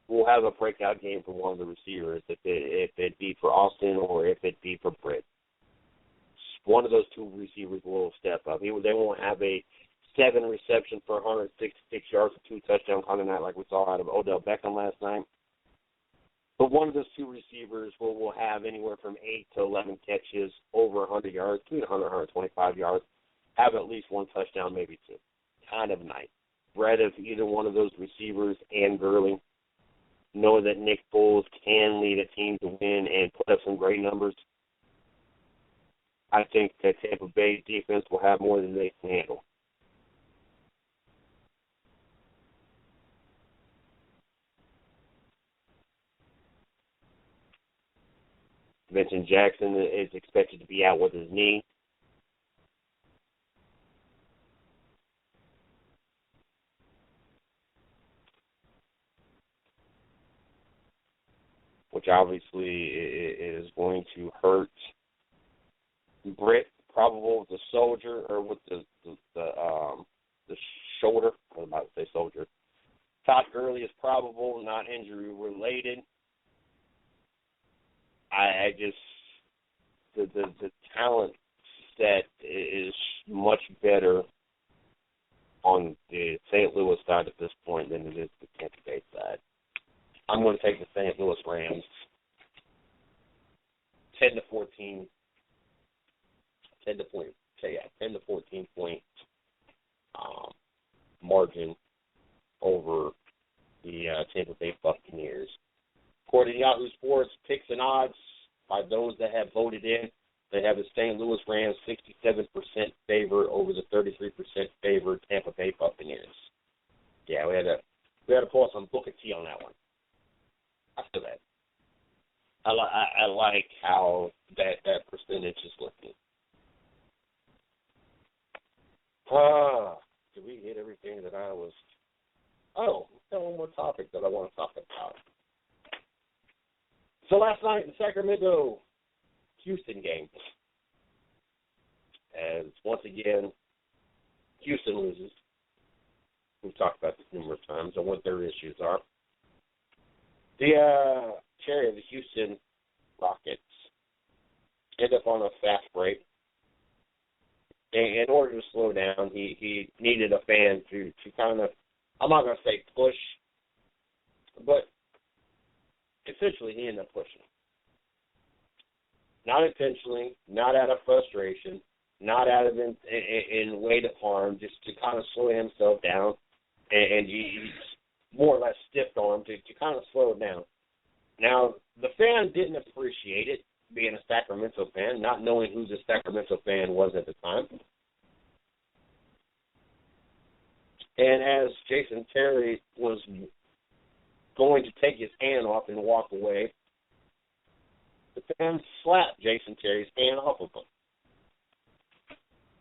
We'll have a breakout game for one of the receivers, if it be for Austin or if it be for Britt. One of those 2 receivers will step up. They won't have a 7 reception for 166 yards and 2 touchdowns on the night like we saw out of Odell Beckham last night. But one of those 2 receivers will have anywhere from 8 to 11 catches, over 100 yards, between 100 and 125 yards, have at least 1 touchdown, maybe 2. Kind of nice. Bred of either one of those receivers and Gurley, knowing that Nick Foles can lead a team to win and put up some great numbers, I think that Tampa Bay defense will have more than they can handle. Vincent Jackson is expected to be out with his knee. Which obviously is going to hurt Britt, probable with the soldier or with the shoulder. I was about to say soldier. Todd Gurley is probable, not injury related. I just the talent set is much better on the St. Louis side at this point than it is the Tampa Bay side. I'm going to take the St. Louis Rams 10-14 10 to 14 point margin over the Tampa Bay Buccaneers. According to Yahoo Sports, picks and odds by those that have voted in, they have the St. Louis Rams 67% favor over the 33% favored Tampa Bay Buccaneers. Yeah, we had to pull some Booker T on that one. I feel that. I like how that percentage is looking. Did we hit everything that I was? Oh, we've got one more topic that I want to talk about. So last night in Sacramento, Houston game. As once again, Houston loses. We've talked about this numerous times on what their issues are. The chair of the Houston Rockets end up on a fast break. In order to slow down, he needed a fan to kind of, I'm not going to say push, but essentially he ended up pushing. Not intentionally, not out of frustration, not out of in way to harm, just to kind of slow himself down, and he more or less stiffed on him to kind of slow it down. Now, the fan didn't appreciate it, being a Sacramento fan, not knowing who the Sacramento fan was at the time. And as Jason Terry was going to take his hand off and walk away, the fan slapped Jason Terry's hand off of him.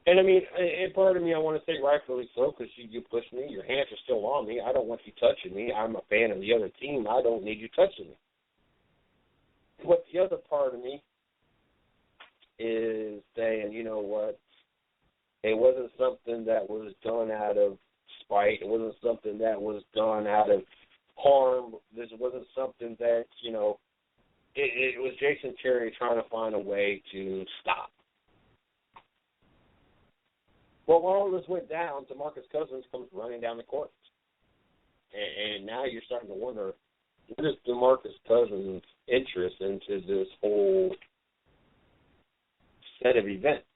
And, I mean, in part of me, I want to say rightfully so, because you pushed me. Your hands are still on me. I don't want you touching me. I'm a fan of the other team. I don't need you touching me. What the other part of me is saying, you know what, it wasn't something that was done out of spite. It wasn't something that was done out of harm. This wasn't something that, you know, it was Jason Terry trying to find a way to stop. Well, while all this went down, DeMarcus Cousins comes running down the court. And now you're starting to wonder, what is DeMarcus Cousins' interest into this whole set of events?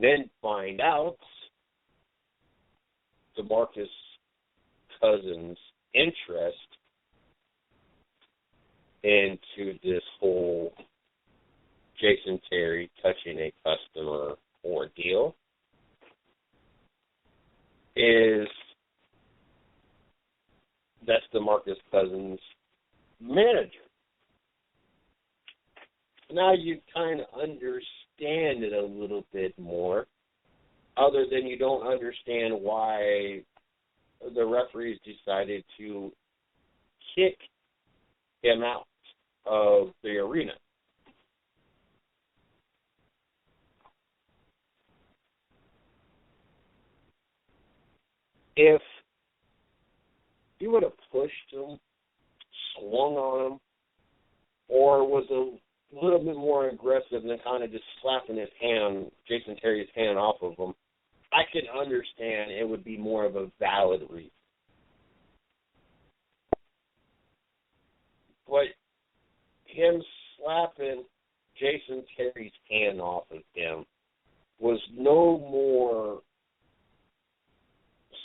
Then find out DeMarcus Cousins' interest into this whole Jason Terry touching a customer ordeal is that's DeMarcus Cousins' manager. Now you kind of understand it a little bit more, other than you don't understand why the referees decided to kick him out of the arena. If he would have pushed him, swung on him, or was a little bit more aggressive than kind of just slapping his hand, Jason Terry's hand off of him, I could understand it would be more of a valid reason. But him slapping Jason Terry's hand off of him was no more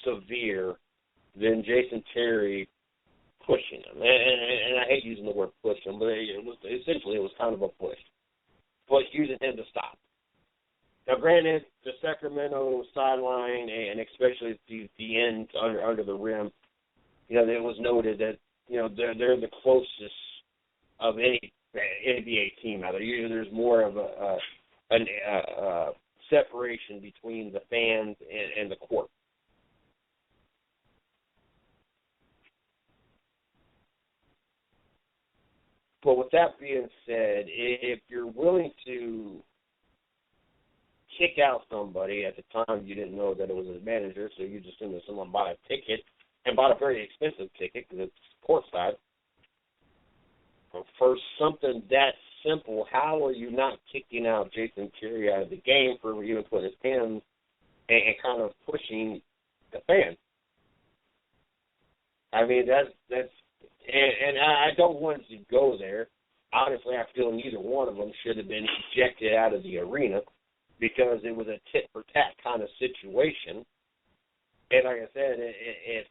severe than Jason Terry pushing him. And I hate using the word push him, but it was kind of a push. But using him to stop. Now, granted, the Sacramento sideline, and especially the end under the rim, you know, it was noted that, you know, they're the closest of any NBA team out there. Usually there's more of a separation between the fans and the court. But with that being said, if you're willing to kick out somebody, at the time you didn't know that it was a manager, so you just assumed that someone bought a ticket, and bought a very expensive ticket because it's courtside. For something that simple, how are you not kicking out Jason Terry out of the game for even putting his hands and kind of pushing the fan? I mean, that's and I don't want to go there. honestly, I feel neither one of them should have been ejected out of the arena because it was a tit-for-tat kind of situation. And like I said, if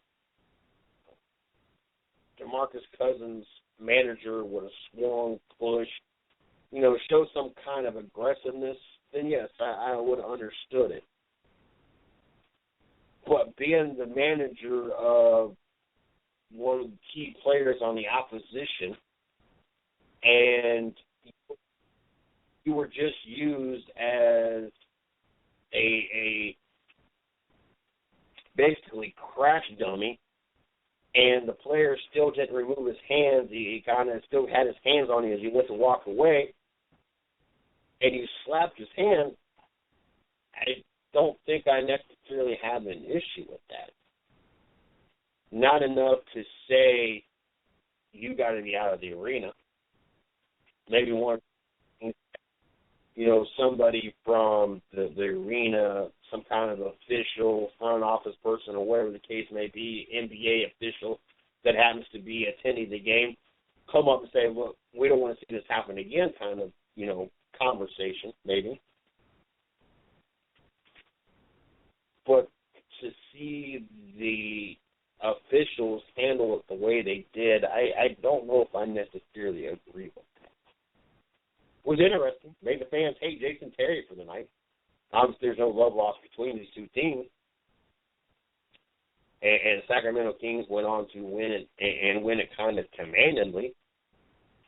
DeMarcus Cousins' manager would have swung, pushed, showed some kind of aggressiveness, then yes, I would have understood it. But being the manager of one of the key players on the opposition, and you were just used as a basically crash dummy, and the player still didn't remove his hands. He kind of still had his hands on you as he went to walk away, and you slapped his hand. I don't think I necessarily have an issue with that. Not enough to say you got to be out of the arena. Maybe one, somebody from the arena, some kind of official, front office person, or whatever the case may be, NBA official that happens to be attending the game, come up and say, look, we don't want to see this happen again, kind of, conversation, maybe. But to see the officials handle it the way they did, I don't know if I necessarily agree with that. It was interesting. Made the fans hate Jason Terry for the night. Obviously, there's no love lost between these two teams. And Sacramento Kings went on to win it, and win it kind of commandingly.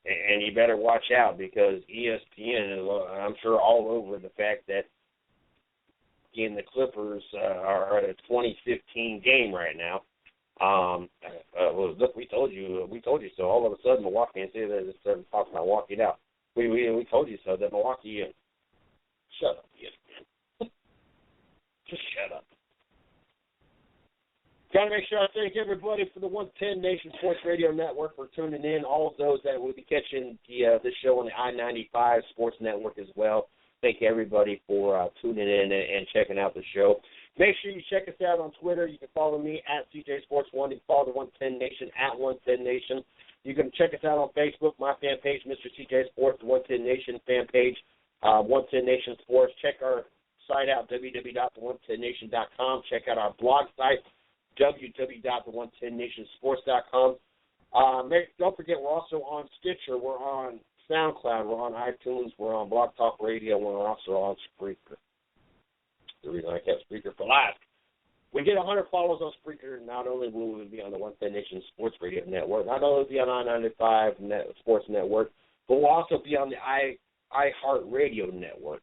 And you better watch out because ESPN is, I'm sure, all over the fact that again, the Clippers are at a 2015 game right now. Look, we told you so. All of a sudden, Milwaukee, and say that they started talking about walking it out. We told you so. That Milwaukee, shut up, ESPN. Just shut up. Got to make sure I thank everybody for the 110 Nation Sports Radio Network for tuning in. All of those that will be catching the show on the I-95 Sports Network as well. Thank everybody for tuning in and checking out the show. Make sure you check us out on Twitter. You can follow me at CJ Sports 1. You can follow the 110 Nation at 110 Nation. You can check us out on Facebook, my fan page, Mr. CJ Sports, the 110 Nation fan page, 110 Nation Sports. Check our site out, www.the110nation.com. Check out our blog site, www.the110nationsports.com. Don't forget, we're also on Stitcher. We're on SoundCloud. We're on iTunes. We're on Blog Talk Radio. We're also on Spreaker. The reason I kept Spreaker for last. We get 100 followers on Spreaker. Not only will we be on the 110 Nation Sports Radio Network, not only will we be on I-95 Sports Network, but we'll also be on the iHeart Radio Network.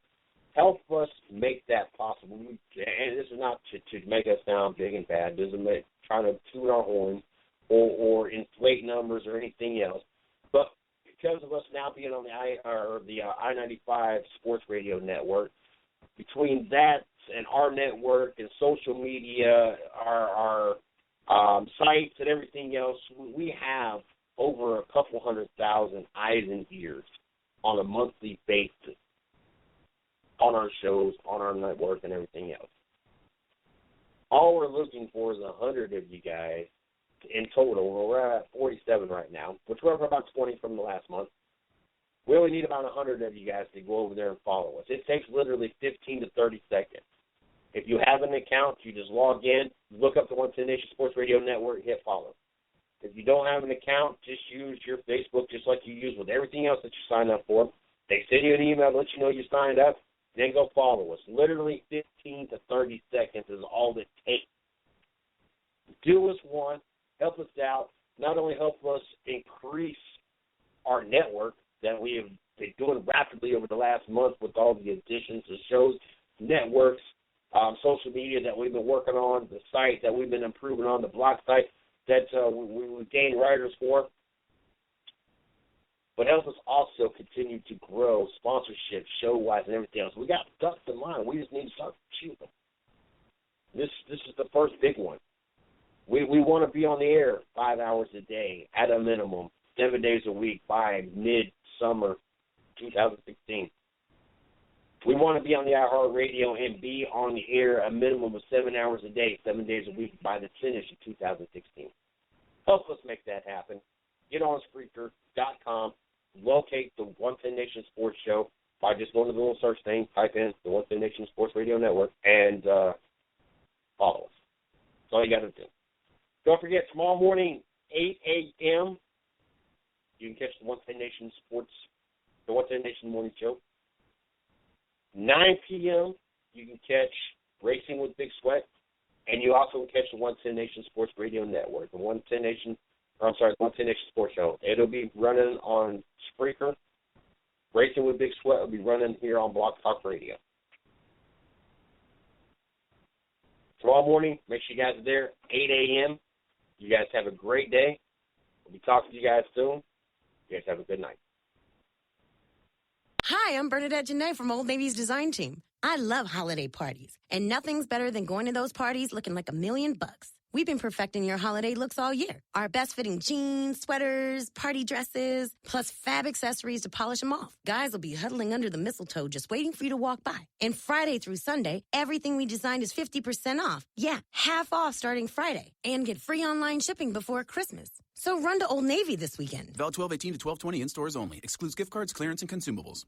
Help us make that possible. And this is not to make us sound big and bad. It doesn't trying to toot our horn or inflate numbers or anything else. But because of us now being on the I-95 Sports Radio Network, between that and our network and social media, our sites and everything else, we have over a couple 100,000 eyes and ears on a monthly basis on our shows, on our network, and everything else. All we're looking for is 100 of you guys in total. We're at 47 right now, which we're up about 20 from the last month. We only need about 100 of you guys to go over there and follow us. It takes literally 15 to 30 seconds. If you have an account, you just log in, look up the 110 Nation Sports Radio Network, hit follow. If you don't have an account, just use your Facebook just like you use with everything else that you sign up for. They send you an email to let you know you signed up, then go follow us. Literally 15 to 30 seconds is all it takes. Do us one, help us out, not only help us increase our network that we have been doing rapidly over the last month with all the additions of shows, networks, social media that we've been working on, the site that we've been improving on, the blog site that we gained writers for. But help us also continue to grow sponsorship, show-wise, and everything else. We got ducks in line. We just need to start shooting. This is the first big one. We want to be on the air 5 hours a day at a minimum, 7 days a week by mid-summer 2016. We want to be on the iHeart Radio and be on the air a minimum of 7 hours a day, 7 days a week by the finish of 2016. Help us make that happen. Get on Spreaker.com, locate the 110 Nation Sports Show by just going to the little search thing, type in the 110 Nation Sports Radio Network, and follow us. That's all you got to do. Don't forget, tomorrow morning, 8 a.m., you can catch the 110 Nation Sports, the 110 Nation Morning Show. 9 p.m., you can catch Racing with Big Sweat, and you also can catch the 110 Nation Sports Radio Network, the 110 Nation Sports Show. It'll be running on Spreaker. Racing with Big Sweat will be running here on Blog Talk Radio. Tomorrow morning, make sure you guys are there, 8 a.m. You guys have a great day. We'll be talking to you guys soon. You guys have a good night. Hi, I'm Bernadette Janae from Old Navy's design team. I love holiday parties, and nothing's better than going to those parties looking like $1,000,000. We've been perfecting your holiday looks all year. Our best-fitting jeans, sweaters, party dresses, plus fab accessories to polish them off. Guys will be huddling under the mistletoe just waiting for you to walk by. And Friday through Sunday, everything we designed is 50% off. Yeah, half off starting Friday. And get free online shipping before Christmas. So run to Old Navy this weekend. Valid 12/18 to 12/20 in stores only. Excludes gift cards, clearance, and consumables.